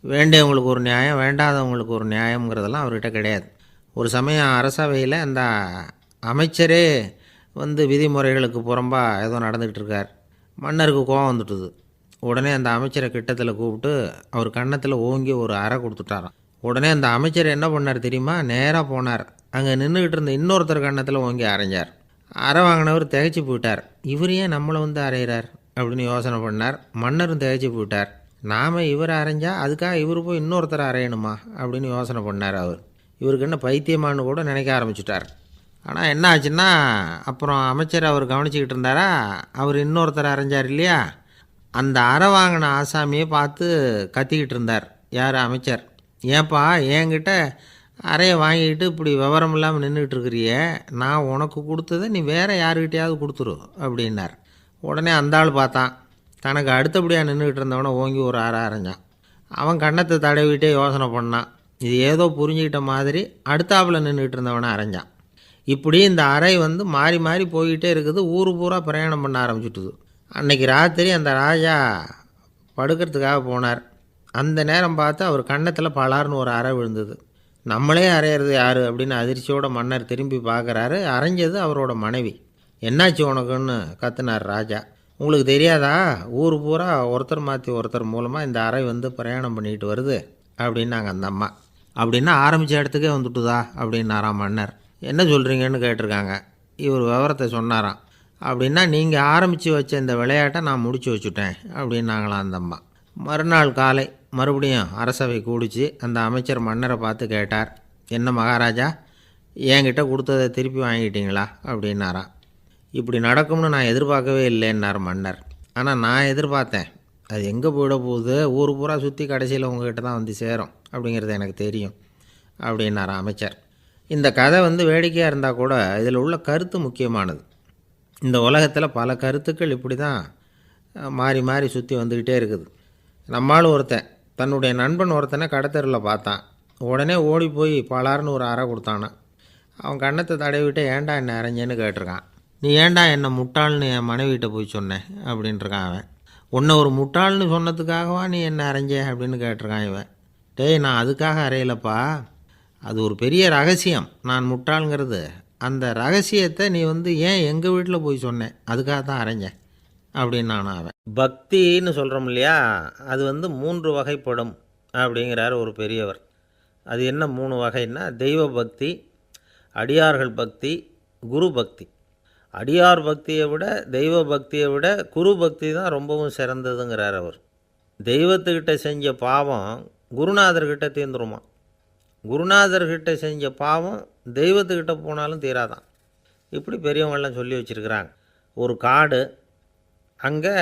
Speaker 1: வேண்டியவங்களுக்கு ஒரு நியாயம், வேண்டாதவங்களுக்கு ஒரு நியாயங்கிறதெல்லாம் அவர்கிட்ட கிடையாது. ஒரு சமயம் அரசவையில் அந்த அமைச்சரே வந்து விதிமுறைகளுக்கு புறம்பாக ஏதோ நடந்துக்கிட்டு இருக்கார். மன்னருக்கு கோபம் வந்துட்டுது. உடனே அந்த அமைச்சரை கிட்டத்தில் கூப்பிட்டு அவர் கன்னத்தில் ஓங்கி ஒரு அறை கொடுத்துட்டாராம். உடனே அந்த அமைச்சர் என்ன பண்ணார் தெரியுமா, நேராக போனார், அங்கே நின்றுக்கிட்டு இருந்த இன்னொருத்தர் கன்னத்தில் ஓங்கி அரைஞ்சார். அறை வாங்கினவர் திகைச்சு போயிட்டார். இவர் ஏன் நம்மளை வந்து அரைகிறார் அப்படின்னு யோசனை பண்ணார். மன்னரும் திகைச்சு போயிட்டார். நாம் இவரை அரைஞ்சா அதுக்காக இவர் போய் இன்னொருத்தரை அரையணுமா அப்படின்னு யோசனை பண்ணார். இவருக்கு என்ன பைத்தியமானு கூட நினைக்க ஆரம்பிச்சுட்டார். ஆனால் என்ன ஆச்சுன்னா, அப்புறம் அமைச்சர் அவர் கவனிச்சிக்கிட்டு இருந்தாரா, அவர் இன்னொருத்தர் அரைஞ்சார் இல்லையா, அந்த அறை வாங்கின ஆசாமியை பார்த்து கத்திக்கிட்டு இருந்தார். யார்? அமைச்சர். ஏன்பா என்கிட்ட அறையை வாங்கிக்கிட்டு இப்படி விவரம் இல்லாமல் நின்றுக்கிட்டு இருக்கிறிய, நான் உனக்கு கொடுத்ததை நீ வேறு யாருக்கிட்டையாவது கொடுத்துரு அப்படின்னார். உடனே அந்த ஆள் பார்த்தான், தனக்கு அடுத்தபடியாக நின்றுக்கிட்டு இருந்தவனை ஓங்கி ஒரு அறை அரைஞ்சான். அவன் கன்னத்தை தடவிட்டே யோசனை பண்ணான். இது ஏதோ புரிஞ்சுக்கிட்ட மாதிரி அடுத்தாப்பில் நின்றுக்கிட்டு இருந்தவனை அரைஞ்சான். இப்படி இந்த அறை வந்து மாறி மாறி போய்கிட்டே இருக்குது. ஊர் பூரா பிரயாணம் பண்ண ஆரம்பிச்சுட்டுது. அன்றைக்கி ராத்திரி அந்த ராஜா படுக்கிறதுக்காக போனார். அந்த நேரம் பார்த்து அவர் கன்னத்தில் பலார்னு ஒரு அறை விழுந்தது. நம்மளே அரையிறது யார் அப்படின்னு அதிர்ச்சியோட மன்னர் திரும்பி பார்க்குறாரு. அரைஞ்சது அவரோட மனைவி. என்னாச்சு உனக்குன்னு கத்துனார் ராஜா. உங்களுக்கு தெரியாதா, ஊர் பூரா ஒருத்தர் மாற்றி ஒருத்தர் மூலமாக இந்த அறை வந்து பிரயாணம் பண்ணிட்டு வருது அப்படின்னாங்க அந்த அம்மா. அப்படின்னா ஆரம்பித்த இடத்துக்கே வந்துட்டுதா அப்படின்னாராம் மன்னர். என்ன சொல்கிறீங்கன்னு கேட்டிருக்காங்க. இவர் விவரத்தை சொன்னாராம். அப்படின்னா நீங்கள் ஆரம்பித்து வச்ச இந்த விளையாட்டை நான் முடிச்சு வச்சுட்டேன் அப்படின்னாங்களாம் அந்த அம்மா. மறுநாள் காலை மறுபடியும் அரசவை கூடிச்சு அந்த அமைச்சர் மன்னரை பார்த்து கேட்டார், என்ன மகாராஜா, என்கிட்ட கொடுத்ததை திருப்பி வாங்கிட்டீங்களா அப்படின்னாராம். இப்படி நடக்கும்னு நான் எதிர்பார்க்கவே இல்லைன்னார் மன்னர். ஆனால் நான் எதிர்பார்த்தேன், அது எங்கே போயிட போகுது, ஊர் பூரா சுற்றி கடைசியில் உங்ககிட்ட தான் வந்து சேரும் அப்படிங்கிறது எனக்கு தெரியும் அப்படின்னார் அமைச்சர். இந்த கதை வந்து வேடிக்கையாக இருந்தால் கூட இதில் உள்ள கருத்து முக்கியமானது. இந்த உலகத்தில் பல கருத்துக்கள் இப்படி தான் மாறி மாறி சுற்றி வந்துக்கிட்டே இருக்குது. நம்மளும் ஒருத்தன் தன்னுடைய நண்பன் ஒருத்தனை கடத்தரில் பார்த்தான். உடனே ஓடி போய் பலார்னு ஒரு அறை கொடுத்தானான். அவன் கன்னத்தை தடவிட்டு ஏன்டா என்ன அரைஞ்சேன்னு கேட்டிருக்கான். நீ ஏன்டா என்னை முட்டாள்னு என் மனைவிட்ட போய் சொன்னேன் அப்படின்ட்டுருக்கான் அவன். உன்னை ஒரு முட்டாள்னு சொன்னதுக்காகவா நீ என்ன அரைஞ்சே அப்படின்னு கேட்டிருக்கான் இவன். டேய், நான் அதுக்காக அறையலப்பா, அது ஒரு பெரிய ரகசியம், நான் முட்டாளுங்கிறது. அந்த ரகசியத்தை நீ வந்து ஏன் எங்கள் வீட்டில் போய் சொன்னேன், அதுக்காக தான் அரைஞ்சேன் அப்படின்னு நானும் அவன். பக்தின்னு சொல்கிறோம் இல்லையா, அது வந்து 3 வகைப்படும் அப்படிங்கிறார் ஒரு பெரியவர். அது என்ன 3 வகைன்னா, தெய்வ பக்தி, அடியார்கள் பக்தி, குரு பக்தி. அடியார் பக்தியை விட தெய்வ பக்தியை விட குரு பக்தி தான் ரொம்பவும் சிறந்ததுங்கிறார் அவர். தெய்வத்துக்கிட்ட செஞ்ச பாவம் குருநாதர்கிட்ட தீர்ந்துருமா, குருநாதர்கிட்ட செஞ்ச பாவம் தெய்வத்துக்கிட்ட போனாலும் தீராதான். இப்படி பெரியவங்கள்லாம் சொல்லி வச்சுருக்கிறாங்க. ஒரு காடு, அங்கே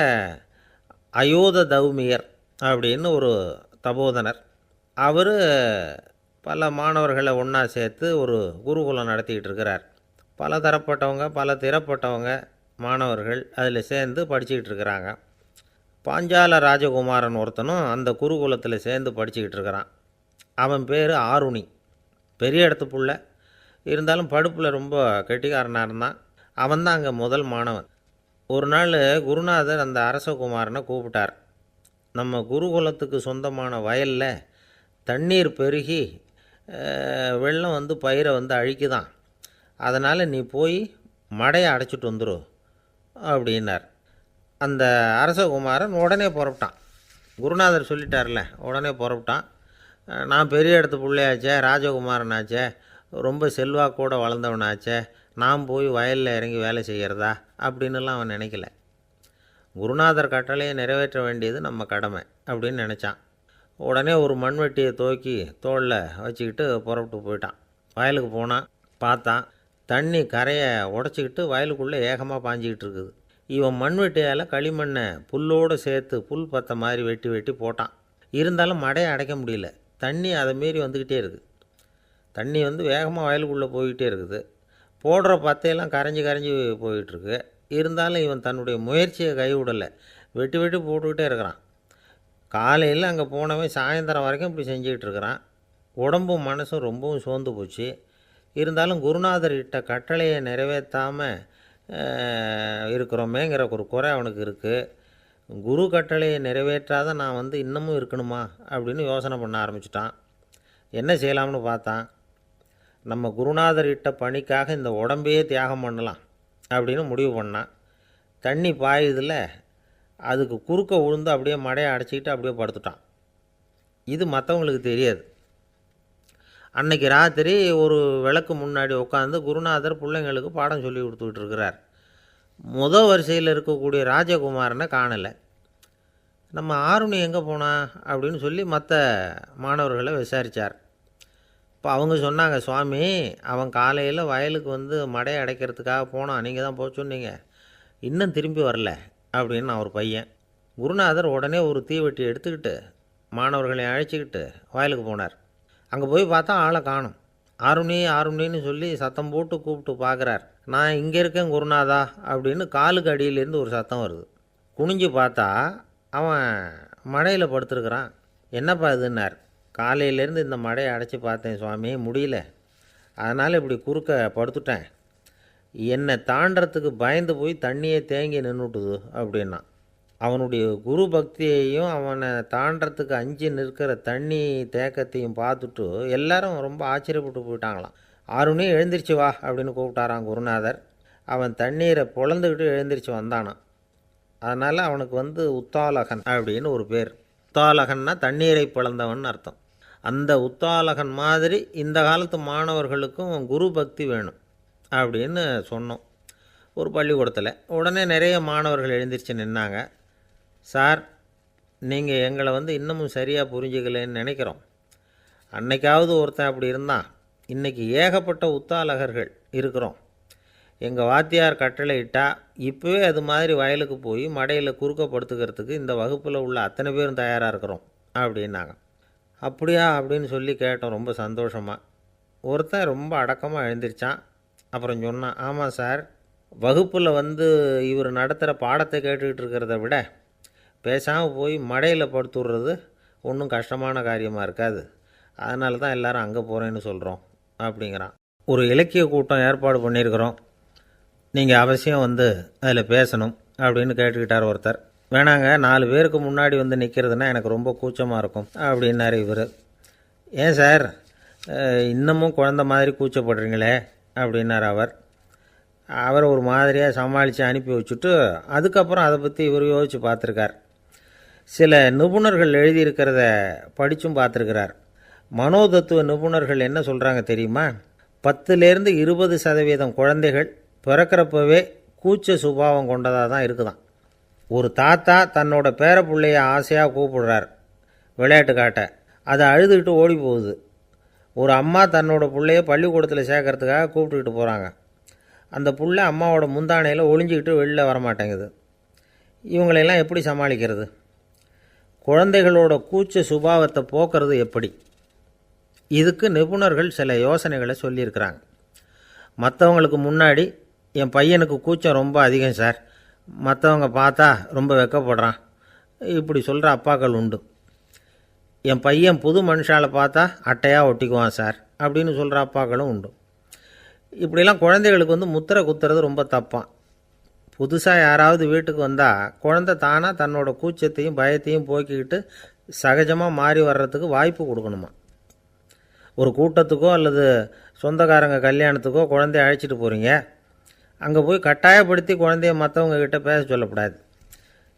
Speaker 1: அயோத தௌமியர் அப்படின்னு ஒரு தபோதனர், அவர் பல மாணவர்களை ஒன்றா சேர்த்து ஒரு குருகுலம் நடத்திக்கிட்டு இருக்கிறார். பல தரப்பட்டவங்க, பல திறப்பட்டவங்க மாணவர்கள் அதில் சேர்ந்து படிச்சுக்கிட்டு இருக்கிறாங்க. பாஞ்சால ராஜகுமாரன் ஒருத்தனும் அந்த குருகுலத்தில் சேர்ந்து படிச்சுக்கிட்டு இருக்கிறான். அவன் பேர் ஆருணி. பெரிய இடத்து புள்ள, இருந்தாலும் படுப்பில் ரொம்ப கெட்டிக்காரனாக இருந்தான். அவன் தான் அங்கே முதல் மாணவன். ஒரு நாள் குருநாதர் அந்த அரசகுமாரனை கூப்பிட்டார். நம்ம குருகுலத்துக்கு சொந்தமான வயலில் தண்ணீர் பெருகி வெள்ளம் வந்து பயிரை வந்து அழிக்குதான், அதனால் நீ போய் மடையை அடைச்சிட்டு வந்துரு அப்படின்னார். அந்த அரசகுமாரன் உடனே புறப்பட்டான். குருநாதர் சொல்லிட்டார்ல, உடனே புறப்பட்டான். நான் பெரிய இடத்து பிள்ளையாச்சே, ராஜகுமாரனாச்சே, ரொம்ப செல்வாக்கோடு வளர்ந்தவனாச்சே, நான் போய் வயலில் இறங்கி வேலை செய்கிறதா அப்படின்னுலாம் அவன் நினைக்கல. குருநாதர் கட்டளையை நிறைவேற்ற வேண்டியது நம்ம கடமை அப்படின்னு நினச்சான். உடனே ஒரு மண்வெட்டியை தூக்கி தோளில் வச்சுக்கிட்டு புறப்பட்டு போயிட்டான். வயலுக்கு போனான். பார்த்தான், தண்ணி கரையை உடச்சிக்கிட்டு வயலுக்குள்ளே ஏகமாக பாஞ்சிக்கிட்டு இருக்குது. இவன் மண்வெட்டியால் களிமண்ணை புல்லோடு சேர்த்து புல் பற்ற மாதிரி வெட்டி வெட்டி போட்டான். இருந்தாலும் மடையை அடைக்க முடியல. தண்ணி அதை மீறி வந்துக்கிட்டே இருக்குது. தண்ணி வேகமாக வயலுக்குள்ளே போய்கிட்டே இருக்குது. போடுற பத்தையெல்லாம் கரைஞ்சி கரைஞ்சி போயிட்டுருக்கு. இருந்தாலும் இவன் தன்னுடைய முயற்சியை கைவிடலை. வெட்டி வெட்டி போட்டுக்கிட்டே இருக்கிறான். காலையில் அங்கே போனவன் சாயந்தரம் வரைக்கும் இப்படி செஞ்சுக்கிட்டு இருக்கிறான். உடம்பும் மனசும் ரொம்பவும் சோர்ந்து போச்சு. இருந்தாலும் குருநாதர் இட்ட கட்டளையை நிறைவேற்றாமல் இருக்கிறோமேங்கிற ஒரு குறை அவனுக்கு இருக்குது. குரு கட்டளையை நிறைவேற்றாத நான் இன்னமும் இருக்கணுமா அப்படின்னு யோசனை பண்ண ஆரம்பிச்சிட்டான். என்ன செய்யலாம்னு பார்த்தான். நம்ம குருநாதர் இட்ட பணிக்காக இந்த உடம்பையே தியாகம் பண்ணலாம் அப்படின்னு முடிவு பண்ணான். தண்ணி பாயுதில் அதுக்கு குறுக்க விழுந்து அப்படியே மடையை அடைச்சிக்கிட்டு அப்படியே படுத்துட்டான். இது மற்றவங்களுக்கு தெரியாது. அன்னைக்கு ராத்திரி ஒரு விளக்கு முன்னாடி உட்காந்து குருநாதர் பிள்ளைங்களுக்கு பாடம் சொல்லி கொடுத்துக்கிட்டு இருக்கிறார். வரிசையில் இருக்கக்கூடிய ராஜகுமாரனை காணலை. நம்ம ஆருணி எங்கே போனா அப்படின்னு சொல்லி மற்ற மாணவர்களை விசாரித்தார். இப்போ அவங்க சொன்னாங்க, சுவாமி அவன் காலையில் வயலுக்கு மடையை அடைக்கிறதுக்காக போனான், நீங்கள் தான் போக சொன்னீங்க, இன்னும் திரும்பி வரல அப்படின்னு அவர் பையன். குருநாதர் உடனே ஒரு தீவெட்டி எடுத்துக்கிட்டு மாணவர்களை அழைச்சிக்கிட்டு வயலுக்கு போனார். அங்கே போய் பார்த்தா ஆளை காணும். ஆருணி ஆருணின்னு சொல்லி சத்தம் போட்டு கூப்பிட்டு பார்க்குறார். நான் இங்கே இருக்கேன் குருநாதா அப்படின்னு காலுக்கு அடியிலேருந்து ஒரு சத்தம் வருது. குனிஞ்சு பார்த்தா அவன் மடையில் படுத்துருக்குறான். என்னப்பா இதுன்னார். காலையிலேருந்து இந்த மடையை அடைச்சி பார்த்தேன் சுவாமி, முடியல, அதனால் இப்படி குறுக்க படுத்துட்டேன். என்னை தாண்டறதுக்கு பயந்து போய் தண்ணியே தேங்கி நின்றுட்டுது அப்படின்னா. அவனுடைய குரு பக்தியையும் அவனை தாண்டறதுக்கு அஞ்சு நிற்கிற தண்ணி தேக்கத்தையும் பார்த்துட்டு எல்லாரும் ரொம்ப ஆச்சரியப்பட்டு போயிட்டாங்களாம். ஆருணி எழுந்திரிச்சு வா அப்படின்னு கூப்பிட்டாரான் குருநாதர். அவன் தண்ணீரை பொழந்துக்கிட்டு எழுந்திரிச்சு வந்தானான். அதனால் அவனுக்கு உத்தாலகன் அப்படின்னு ஒரு பேர். உத்தாலகன்னா தண்ணீரை பிளந்தவன் அர்த்தம். அந்த உத்தாலகன் மாதிரி இந்த காலத்து மாணவர்களுக்கும் குரு பக்தி வேணும் அப்படின்னு சொன்னோம் ஒரு பள்ளிக்கூடத்தில். உடனே நிறைய மாணவர்கள் எழுந்திரிச்சு நின்னாங்க. சார், நீங்கள் எங்களை இன்னமும் சரியாக புரிஞ்சுக்கலன்னு நினைக்கிறோம். அன்னைக்காவது ஒருத்தன் அப்படி இருந்தான், இன்றைக்கி ஏகப்பட்ட உத்தாலகர்கள் இருக்கிறோம். எங்கள் வாத்தியார் கட்டளை இட்டால் இப்போவே அது மாதிரி வயலுக்கு போய் மடையில் குறுக்கப்படுத்துக்கிறதுக்கு இந்த வகுப்பில் உள்ள அத்தனை பேரும் தயாராக இருக்கிறோம் அப்படின்னாங்க. அப்படியா அப்படின்னு சொல்லி கேட்டோம் ரொம்ப சந்தோஷமாக. ஒருத்தன் ரொம்ப அடக்கமாக எழுந்திரிச்சான். அப்புறம் சொன்னான், ஆமாம் சார், வகுப்பில் இவர் நடத்துகிற பாடத்தை கேட்டுக்கிட்டு இருக்கிறத விட பேசாமல் போய் மடையில் படுத்துடுறது ஒன்றும் கஷ்டமான காரியமாக இருக்காது, அதனால தான் எல்லோரும் அங்கே போகிறேன்னு சொல்கிறோம் அப்படிங்கிறான். ஒரு இலக்கிய கூட்டம் ஏற்பாடு பண்ணியிருக்கிறோம், நீங்கள் அவசியம் அதில் பேசணும் அப்படின்னு கேட்டுக்கிட்டார் ஒருத்தர். வேணாங்க, 4 பேருக்கு முன்னாடி நிற்கிறதுனா எனக்கு ரொம்ப கூச்சமாக இருக்கும் அப்படின்னாரு இவர். ஏன் சார் இன்னமும் குழந்த மாதிரி கூச்சப்படுறீங்களே அப்படின்னார் அவர். அவரை ஒரு மாதிரியாக சமாளித்து அனுப்பி வச்சுட்டு அதுக்கப்புறம் அதை பற்றி இவர் யோசித்து பார்த்துருக்கார். சில நிபுணர்கள் எழுதியிருக்கிறத படித்தும் பார்த்துருக்கிறார். மனோதத்துவ நிபுணர்கள் என்ன சொல்கிறாங்க தெரியுமா? 10லேருந்து 20% குழந்தைகள் பிறக்கிறப்பவே கூச்ச சுபாவம் கொண்டதாக தான் இருக்குதான். ஒரு தாத்தா தன்னோட பேர பிள்ளைய ஆசையாக கூப்பிடுறார் விளையாட்டு காட்ட, அதை அழுதுகிட்டு ஓடி போகுது. ஒரு அம்மா தன்னோட பிள்ளைய பள்ளிக்கூடத்தில் சேர்க்கறதுக்காக கூப்பிட்டுக்கிட்டு போகிறாங்க. அந்த பிள்ளை அம்மாவோட முந்தானையில் ஒளிஞ்சிக்கிட்டு வெளில வரமாட்டேங்குது. இவங்களெல்லாம் எப்படி சமாளிக்கிறது? குழந்தைகளோட கூச்ச சுபாவத்தை போக்குறது எப்படி? இதுக்கு நிபுணர்கள் சில யோசனைகளை சொல்லியிருக்கிறாங்க. மற்றவங்களுக்கு முன்னாடி என் பையனுக்கு கூச்சம் ரொம்ப அதிகம் சார், மற்றவங்க பார்த்தா ரொம்ப வெக்கப்படுறான், இப்படி சொல்கிற அப்பாக்கள் உண்டு. என் பையன் புது மனுஷால பார்த்தா அட்டையாக ஒட்டிக்குவான் சார் அப்படின்னு சொல்கிற அப்பாக்களும் உண்டு. இப்படிலாம் குழந்தைகளுக்கு முத்திரை குத்துறது ரொம்ப தப்பான். புதுசாக யாராவது வீட்டுக்கு வந்தால் குழந்தை தானாக தன்னோட கூச்சத்தையும் பயத்தையும் போக்கிக்கிட்டு சகஜமாக மாறி வர்றதுக்கு வாய்ப்பு கொடுக்கணுமா. ஒரு கூட்டத்துக்கோ அல்லது சொந்தக்காரங்க கல்யாணத்துக்கோ குழந்தைய அழைச்சிட்டு போகிறீங்க, அங்கே போய் கட்டாயப்படுத்தி குழந்தைய மற்றவங்க கிட்ட பேச சொல்லக்கூடாது.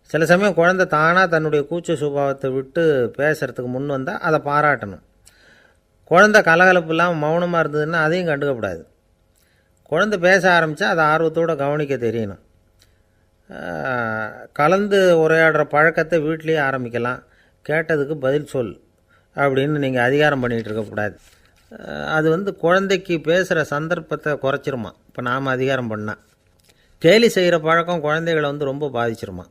Speaker 1: சில சமயம் குழந்தை தானாக தன்னுடைய கூச்ச சுபாவத்தை விட்டு பேசுகிறதுக்கு முன் வந்தால் அதை பாராட்டணும். குழந்தை கலகலப்பு இல்லாமல் மௌனமாக இருந்ததுன்னா அதையும் கண்டுக்கக்கூடாது. குழந்தை பேச ஆரம்பித்தா அதை ஆர்வத்தோடு கவனிக்க தெரியணும். கலந்து உரையாடுற பழக்கத்தை வீட்லேயே ஆரம்பிக்கலாம். கேட்டதுக்கு பதில் சொல் அப்படின்னு நீங்கள் அதிகாரம் பண்ணிகிட்டு இருக்கக்கூடாது. அது குழந்தைக்கு பேசுகிற சந்தர்ப்பத்தை குறைச்சிருமா. இப்போ நாம் அதிகாரம் பண்ணால் கேலி செய்கிற பழக்கம் குழந்தைகளை ரொம்ப பாதிச்சிருமா.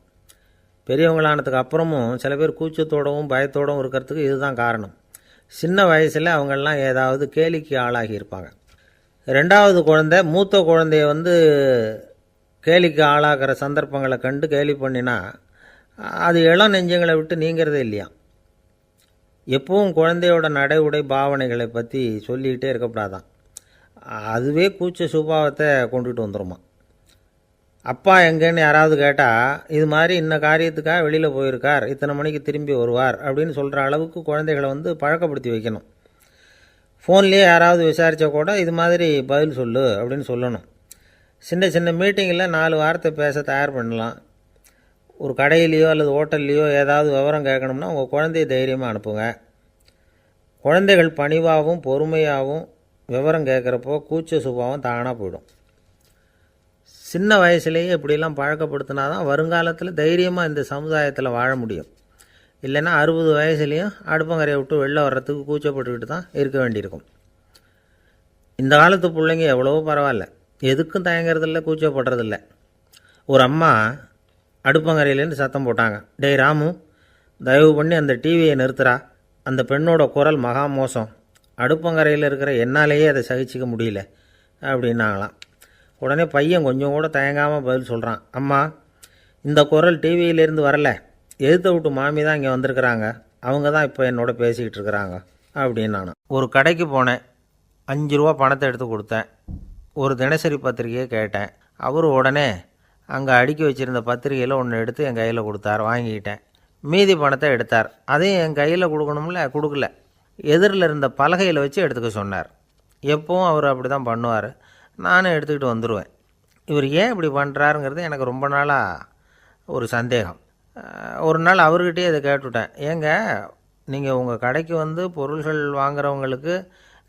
Speaker 1: பெரியவங்களானதுக்கு அப்புறமும் சில பேர் கூச்சத்தோடவும் பயத்தோடவும் இருக்கிறதுக்கு இதுதான் காரணம். சின்ன வயசில் அவங்கெல்லாம் ஏதாவது கேலிக்கு ஆளாகி இருப்பாங்க. ரெண்டாவது குழந்தை மூத்த குழந்தைய கேலிக்கு ஆளாகிற சந்தர்ப்பங்களை கண்டு கேலி பண்ணினா அது இளம் நெஞ்சங்களை விட்டு நீங்கிறதே இல்லையா. எப்பவும் குழந்தையோட நடை உடை பாவனைகளை பற்றி சொல்லிக்கிட்டே இருக்கக்கூடாதான். அதுவே கூச்ச சுபாவத்தை கொண்டுகிட்டு வந்துடுமா. அப்பா எங்கேன்னு யாராவது கேட்டால் இது மாதிரி இன்ன காரியத்துக்காக வெளியில் போயிருக்கார், இத்தனை மணிக்கு திரும்பி வருவார் அப்படின்னு சொல்கிற அளவுக்கு குழந்தைகளை பழக்கப்படுத்தி வைக்கணும். ஃபோன்லேயே யாராவது விசாரித்தா கூட இது மாதிரி பதில் சொல்லு அப்படின்னு சொல்லணும். சின்ன சின்ன மீட்டிங்கில் 4 வார்த்தை பேச தயார் பண்ணலாம். ஒரு கடையிலையோ அல்லது ஹோட்டல்லையோ ஏதாவது விவரம் கேட்கணும்னா உங்கள் குழந்தைய தைரியமாக அனுப்புங்க. குழந்தைகள் பணிவாகவும் பொறுமையாகவும் விவரம் கேட்குறப்போ கூச்ச சுபாவம் தானாக போயிடும். சின்ன வயசுலேயே இப்படிலாம் பழக்கப்படுத்தினா தான் வருங்காலத்தில் தைரியமாக இந்த சமுதாயத்தில் வாழ முடியும். இல்லைன்னா 60 வயசுலேயும் அடுப்பங்கரையை விட்டு வெளில வர்றதுக்கு கூச்சப்பட்டுக்கிட்டு தான் இருக்க வேண்டியிருக்கும். இந்த காலத்து பிள்ளைங்க எவ்வளவோ பரவாயில்ல, எதுக்கும் தயங்குறதில்ல, கூச்சப்படுறதில்ல. ஒரு அம்மா அடுப்பங்கரையிலேருந்து சத்தம் போட்டாங்க, டேய் ராமு, தயவு பண்ணி அந்த டிவியை நிறுத்துறா, அந்த பெண்ணோட குரல் மகா மோசம், அடுப்பங்கரையில் இருக்கிற என்னாலேயே அதை சகிச்சிக்க முடியல அப்படின்னாங்களாம். உடனே பையன் கொஞ்சம் கூட தயங்காமல் பதில் சொல்கிறான், அம்மா இந்த குரல் டிவியிலேருந்து வரல, எதிர்த்த விட்டு மாமி தான் இங்கே வந்திருக்கிறாங்க, அவங்க தான் இப்போ என்னோட பேசிக்கிட்டு இருக்கிறாங்க அப்படின்னு. நான் ஒரு கடைக்கு போனேன், 5 ரூபா பணத்தை எடுத்து கொடுத்தேன், ஒரு தினசரி பத்திரிகையை கேட்டேன். அவர் உடனே அங்கே அடுக்கி வச்சுருந்த பத்திரிகையில் ஒன்று எடுத்து என் கையில் கொடுத்தார், வாங்கிக்கிட்டேன். மீதி பணத்தை எடுத்தார், அதையும் என் கையில் கொடுக்கணும்ல, கொடுக்கல, எதிரில் இருந்த பலகையில் வச்சு எடுத்துக்க சொன்னார். எப்போவும் அவர் அப்படி தான் பண்ணுவார், நானும் எடுத்துக்கிட்டு வந்துடுவேன். இவர் ஏன் இப்படி பண்ணுறாருங்கிறது எனக்கு ரொம்ப நாளாக ஒரு சந்தேகம். ஒரு நாள் அவர்கிட்டயே இதை கேட்டுவிட்டேன், ஏங்க நீங்கள் உங்கள் கடைக்கு பொருள்கள் வாங்குறவங்களுக்கு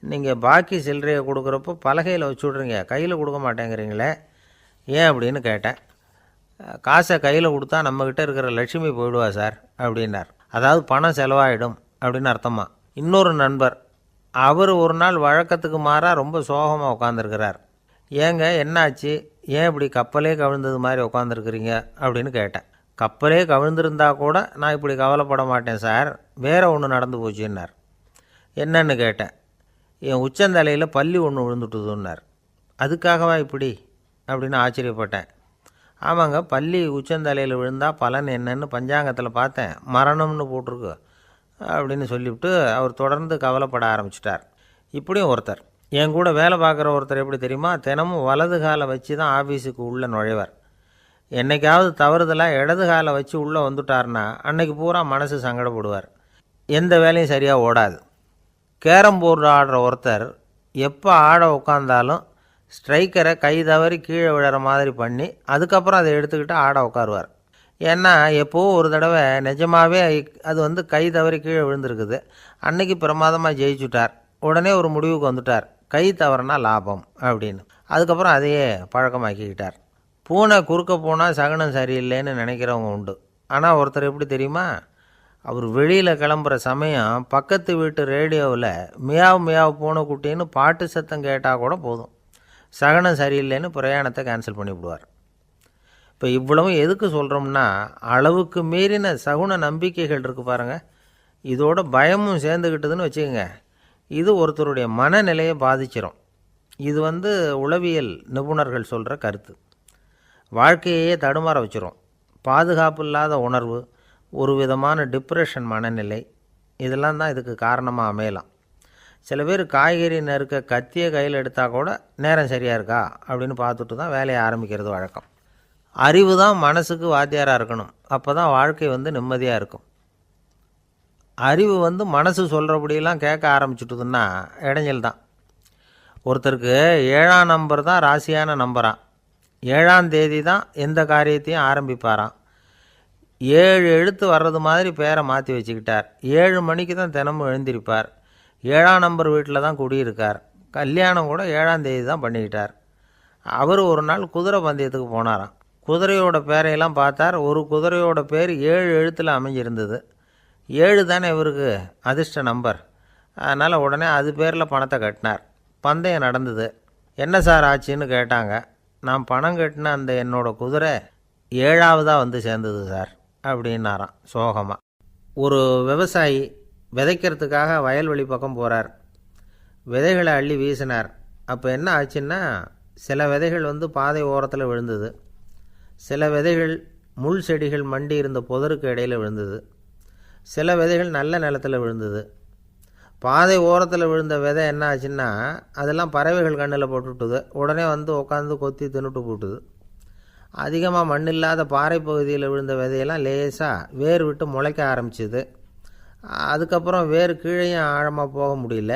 Speaker 1: நீங்கள் பாக்கி சில்லறையை கொடுக்குறப்போ பலகையில் வச்சு விட்றீங்க, கையில் கொடுக்க மாட்டேங்கிறீங்களே, ஏன் அப்படின்னு கேட்டேன். காசை கையில் கொடுத்தா நம்மக்கிட்ட இருக்கிற லட்சுமி போயிடுவா சார் அப்படின்னார். அதாவது பணம் செலவாயிடும் அப்படின்னு அர்த்தமா. இன்னொரு நண்பர், அவர் ஒரு நாள் வழக்கத்துக்கு மாறாக ரொம்ப சோகமாக உட்காந்துருக்கிறார். ஏங்க என்னாச்சு, ஏன் இப்படி கப்பலே கவிழ்ந்தது மாதிரி உட்காந்துருக்குறீங்க அப்படின்னு கேட்டேன். கப்பலே கவிழ்ந்திருந்தா கூட நான் இப்படி கவலைப்பட மாட்டேன் சார், வேறு ஒன்று நடந்து போச்சுன்னார். என்னன்னு கேட்டேன். என் உச்சந்தலையில் பல்லி ஒன்று விழுந்துட்டுதுன்னார். அதுக்காகவா இப்படி அப்படின்னு ஆச்சரியப்பட்டேன். ஆமாங்க, பல்லி உச்சந்தலையில் விழுந்தால் பலன் என்னன்னு பஞ்சாங்கத்தில் பார்த்தேன், மரணம்னு போட்டிருக்கு அப்படின்னு சொல்லிவிட்டு அவர் தொடர்ந்து கவலைப்பட ஆரம்பிச்சிட்டார். இப்படியும் ஒருத்தர், என் கூட வேலை பார்க்குற ஒருத்தர் எப்படி தெரியுமா, தினமும் வலது காலை வச்சு தான் ஆஃபீஸுக்கு உள்ளே நுழைவார். என்றைக்காவது தவறுதலாக இடது காலை வச்சு உள்ளே வந்துட்டார்னா அன்னைக்கு பூரா மனசு சங்கடப்படுவார், எந்த வேலையும் சரியாக ஓடாது. கேரம் போர்டு ஆடுற ஒருத்தர் எப்போ ஆட உட்காந்தாலும் ஸ்ட்ரைக்கரை கை தவறி கீழே விழுற மாதிரி பண்ணி அதுக்கப்புறம் அதை எடுத்துக்கிட்டு ஆட உட்காருவார். ஏன்னா எப்போவோ ஒரு தடவை நிஜமாகவே அது கை தவறி கீழே விழுந்திருக்குது, அன்னைக்கு பிரமாதமாக ஜெயிச்சுட்டார். உடனே ஒரு முடிவுக்கு வந்துட்டார், கை தவறுனா லாபம் அப்படின்னு. அதுக்கப்புறம் அதையே பழக்கமாக்கிக்கிட்டார். பூனை குறுக்க போனால் சகுனம் சரியில்லைன்னு நினைக்கிறவங்க உண்டு. ஆனால் ஒருத்தர் எப்படி தெரியுமா, அவர் வெளியில் கிளம்புற சமயம் பக்கத்து வீட்டு ரேடியோவில் மியாவ் மியாவ் பூனை குட்டின்னு பாட்டு சத்தம் கேட்டால் கூட போதும், சகுனம் சரியில்லைன்னு பிரயாணத்தை கேன்சல் பண்ணிவிடுவார். இப்போ இவ்வளவும் எதுக்கு சொல்கிறோம்னா, அளவுக்கு மீறின சகுன நம்பிக்கைகள் இருக்குது பாருங்கள், இதோட பயமும் சேர்ந்துக்கிட்டதுன்னு வச்சுக்கோங்க, இது ஒருத்தருடைய மனநிலையை பாதிச்சிடும். இது உளவியல் நிபுணர்கள் சொல்கிற கருத்து. வாழ்க்கையே தடுமாற வச்சிரும். பாதுகாப்பு இல்லாத உணர்வு, ஒரு விதமான டிப்ரெஷன் மனநிலை, இதெல்லாம் தான் இதுக்கு காரணமாக அமையலாம். சில பேர் காய்கறி நறுக்க கத்தியை கையில் எடுத்தால் கூட நேரம் சரியாக இருக்கா அப்படின்னு பார்த்துட்டு தான் வேலையை ஆரம்பிக்கிறது வழக்கம். அறிவு தான் மனசுக்கு வாத்தியாராக இருக்கணும், அப்போ தான் வாழ்க்கை நிம்மதியாக இருக்கும். அறிவு மனசு சொல்கிறபடியெல்லாம் கேட்க ஆரம்பிச்சுட்டுதுன்னா இடைஞ்சல் தான். ஒருத்தருக்கு 7ஆம் நம்பர் தான் ராசியான நம்பரான், 7ஆம் தேதி தான் எந்த காரியத்தையும் ஆரம்பிப்பாராம். 7 எழுத்து வர்றது மாதிரி பேரை மாற்றி வச்சுக்கிட்டார். 7 மணிக்கு தான் தினமும் எழுந்திருப்பார். 7ஆம் நம்பர் வீட்டில் தான் குடியிருக்கார். கல்யாணம் கூட 7ஆம் தேதி தான் பண்ணிக்கிட்டார். அவர் ஒரு நாள் குதிரை பந்தயத்துக்கு போனாராம். குதிரையோட பேரையெல்லாம் பார்த்தார். ஒரு குதிரையோட பேர் 7 எழுத்தில் அமைஞ்சிருந்தது. 7 தானே இவருக்கு அதிர்ஷ்ட நம்பர். அதனால் உடனே அது பேரில் பணத்தை கட்டினார். பந்தயம் நடந்தது. என்ன சார் ஆச்சுன்னு கேட்டாங்க. நான் பணம் கட்டின அந்த என்னோடய குதிரை 7ஆவதாக வந்து சேர்ந்தது சார் அப்படின்னாராம் சோகமாக. ஒரு விவசாயி விதைக்கிறதுக்காக வயல்வெளி பக்கம் போகிறார். விதைகளை அள்ளி வீசினார். அப்போ என்ன ஆச்சுன்னா, சில விதைகள் வந்து பாதை ஓரத்தில் விழுந்தது. சில விதைகள் முள் செடிகள் மண்டி இருந்த புதருக்கு இடையில் விழுந்தது. சில விதைகள் நல்ல நிலத்தில் விழுந்தது. பாதை ஓரத்தில் விழுந்த விதை என்ன ஆச்சுன்னா, அதெல்லாம் பறவைகள் கண்ணில் போட்டுவிட்டுது. உடனே வந்து உட்காந்து கொத்தி தின்னுட்டு போட்டுது. அதிகமாக மண் இல்லாத பாறை பகுதியில் விழுந்த விதையெல்லாம் லேசாக வேர் விட்டு முளைக்க ஆரம்பிச்சிது. அதுக்கப்புறம் வேர் கீழேயும் ஆழமாக போக முடியல.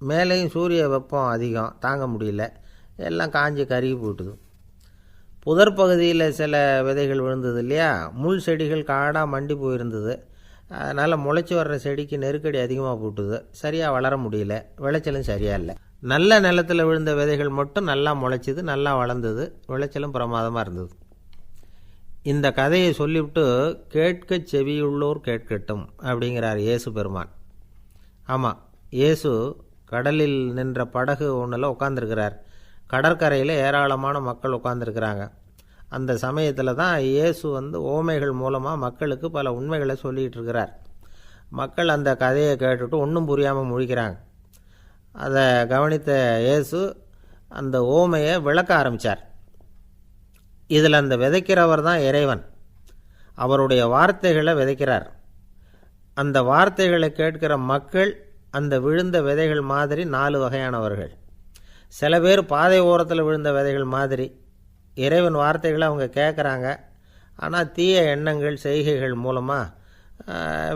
Speaker 1: மேலேயும் சூரிய வெப்பம் அதிகம் தாங்க முடியல. எல்லாம் காஞ்சி கருகி போட்டுது. புதர் பகுதியில் சில விதைகள் விழுந்தது இல்லையா, முள் செடிகள் காடாக மண்டி போயிருந்தது. அதனால் முளைச்சி வர்ற செடிக்கு நெருக்கடி அதிகமாக போட்டுது. சரியாக வளர முடியல. விளைச்சலும் சரியாக இல்லை. நல்ல நிலத்தில் விழுந்த விதைகள் மட்டும் நல்லா முளைச்சிது, நல்லா வளர்ந்தது. விளைச்சலும் பிரமாதமாக இருந்தது. இந்த கதையை சொல்லிவிட்டு கேட்க செவியுள்ளோர் கேட்கட்டும் அப்படிங்கிறார் இயேசு பெருமான். ஆமாம், இயேசு கடலில் நின்ற படகு ஒன்றில் உட்காந்துருக்கிறார். கடற்கரையில் ஏராளமான மக்கள் உட்காந்துருக்கிறாங்க. அந்த சமயத்தில் தான் இயேசு வந்து ஓமைகள் மூலமாக மக்களுக்கு பல உண்மைகளை சொல்லிகிட்டு இருக்கிறார். மக்கள் அந்த கதையை கேட்டுட்டு ஒன்றும் புரியாமல் முழிக்கிறாங்க. அதை கவனித்த இயேசு அந்த ஓமையை விளக்க ஆரம்பித்தார். இதில் அந்த விதைக்கிறவர் தான் இறைவன். அவருடைய வார்த்தைகளை விதைக்கிறார். அந்த வார்த்தைகளை கேட்கிற மக்கள் அந்த விழுந்த விதைகள் மாதிரி 4 வகையானவர்கள். சில பேர் பாதை ஓரத்தில் விழுந்த விதைகள் மாதிரி. இறைவன் வார்த்தைகளை அவங்க கேட்குறாங்க. ஆனால் தீய எண்ணங்கள் செய்கைகள் மூலமாக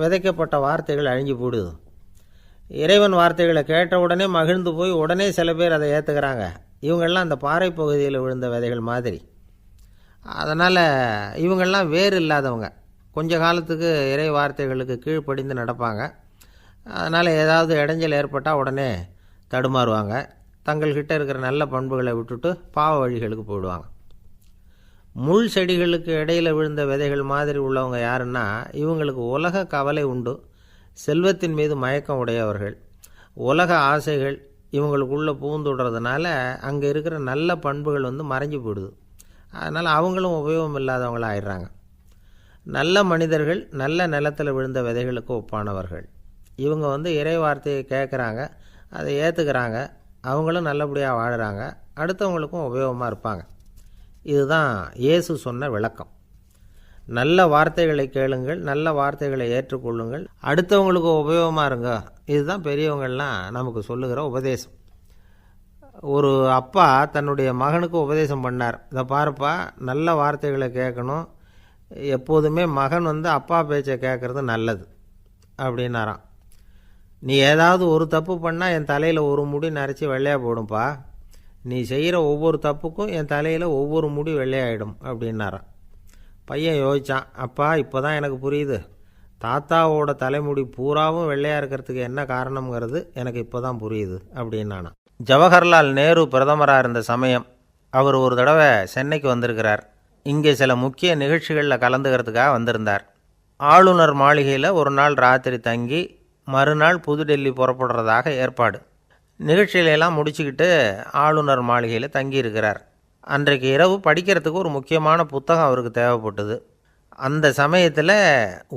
Speaker 1: விதைக்கப்பட்ட வார்த்தைகள் அழிஞ்சு போடுது. இறைவன் வார்த்தைகளை கேட்ட உடனே மகிழ்ந்து போய் உடனே சில பேர் அதை ஏற்றுக்கிறாங்க. இவங்கெல்லாம் அந்த பாறை பகுதியில் விழுந்த விதைகள் மாதிரி. அதனால் இவங்கெல்லாம் வேறு இல்லாதவங்க. கொஞ்ச காலத்துக்கு இறை வார்த்தைகளுக்கு கீழ்ப்படிந்து நடப்பாங்க. அதனால் ஏதாவது இடைஞ்சல் ஏற்பட்டால் உடனே தடுமாறுவாங்க. தங்கள்கிட்ட இருக்கிற நல்ல பண்புகளை விட்டுட்டு பாவ வழிகளுக்கு போயிடுவாங்க. முள் செடிகளுக்கு இடையில் விழுந்த விதைகள் மாதிரி உள்ளவங்க யாருன்னா, இவங்களுக்கு உலக கவலை உண்டு. செல்வத்தின் மீது மயக்கம் உடையவர்கள். உலக ஆசைகள் இவங்களுக்குள்ளே பூந்துடுறதுனால அங்கே இருக்கிற நல்ல பண்புகள் வந்து மறைஞ்சு போயிடுது. அதனால் அவங்களும் உபயோகம் இல்லாதவங்களாக ஆயிடுறாங்க. நல்ல மனிதர்கள் நல்ல நிலத்தில் விழுந்த விதைகளுக்கு ஒப்பானவர்கள். இவங்க வந்து இறை வார்த்தையை கேட்குறாங்க, அதை ஏற்றுக்கிறாங்க. அவங்களும் நல்லபடியாக வாழுறாங்க. அடுத்தவங்களுக்கும் உபயோகமாக இருப்பாங்க. இதுதான் இயேசு சொன்ன விளக்கம். நல்ல வார்த்தைகளை கேளுங்கள், நல்ல வார்த்தைகளை ஏற்றுக்கொள்ளுங்கள், அடுத்தவங்களுக்கு உபயோகமாக இருங்க. இதுதான் பெரியவங்கள்லாம் நமக்கு சொல்லுகிற உபதேசம். ஒரு அப்பா தன்னுடைய மகனுக்கு உபதேசம் பண்ணார். இதை பாருப்பா, நல்ல வார்த்தைகளை கேட்கணும். எப்போதுமே மகன் வந்து அப்பா பேச்சை கேட்குறது நல்லது அப்படின்னாராம். நீ ஏதாவது ஒரு தப்பு பண்ணால் என் தலையில் ஒரு முடி நரைச்சி வெள்ளையாக போடும்பா. நீ செய்கிற ஒவ்வொரு தப்புக்கும் என் தலையில் ஒவ்வொரு முடி வெள்ளையாயிடும் அப்படின்னாராம். பையன் யோசித்தான். அப்பா, இப்போ தான் எனக்கு புரியுது. தாத்தாவோட தலைமுடி பூராவும் வெள்ளையாக இருக்கிறதுக்கு என்ன காரணங்கிறது எனக்கு இப்போ தான் புரியுது அப்படின்னானா. ஜவஹர்லால் நேரு பிரதமராக இருந்த சமயம் அவர் ஒரு தடவை சென்னைக்கு வந்திருக்கிறார். இங்கே சில முக்கிய நிகழ்ச்சிகளில் கலந்துக்கிறதுக்காக வந்திருந்தார். ஆளுநர் மாளிகையில் ஒரு நாள் ராத்திரி தங்கி மறுநாள் புதுடெல்லி புறப்படுறதாக ஏற்பாடு. நிகழ்ச்சியிலெல்லாம் முடிச்சுக்கிட்டு ஆளுநர் மாளிகையில் தங்கியிருக்கிறார். அன்றைக்கு இரவு படிக்கிறதுக்கு ஒரு முக்கியமான புத்தகம் அவருக்கு தேவைப்பட்டது. அந்த சமயத்தில்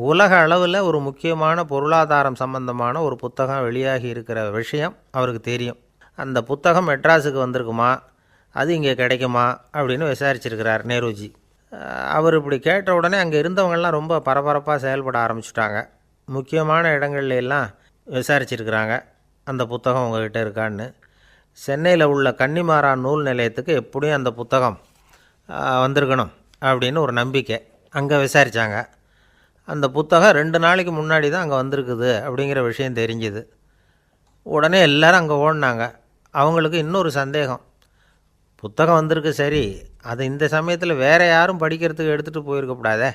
Speaker 1: உலக அளவில் ஒரு முக்கியமான பொருளாதாரம் சம்பந்தமான ஒரு புத்தகம் வெளியாகி இருக்கிற விஷயம் அவருக்கு தெரியும். அந்த புத்தகம் மெட்ராஸுக்கு வந்திருக்குமா, அது இங்கே கிடைக்குமா அப்படின்னு விசாரிச்சிருக்கிறார் நேருஜி. அவர் இப்படி கேட்ட உடனே அங்கே இருந்தவங்கள்லாம் ரொம்ப பரபரப்பாக செயல்பட ஆரம்பிச்சுட்டாங்க. முக்கியமான இடங்கள்ல எல்லாம் விசாரிச்சிருக்கிறாங்க அந்த புத்தகம் உங்கள்கிட்ட இருக்கான்னு. சென்னையில் உள்ள கன்னிமாரா நூல் நிலையத்துக்கு எப்படியும் அந்த புத்தகம் வந்திருக்கணும் அப்படின்னு ஒரு நம்பிக்கை. அங்கே விசாரித்தாங்க. அந்த புத்தகம் 2 நாளைக்கு முன்னாடி தான் அங்கே வந்திருக்குது அப்படிங்கிற விஷயம் தெரிஞ்சுது. உடனே எல்லோரும் அங்கே ஓடினாங்க. அவங்களுக்கு இன்னொரு சந்தேகம். புத்தகம் வந்திருக்கு சரி, அது இந்த சமயத்தில் வேறு யாரும் படிக்கிறதுக்கு எடுத்துகிட்டு போயிருக்கக்கூடாதே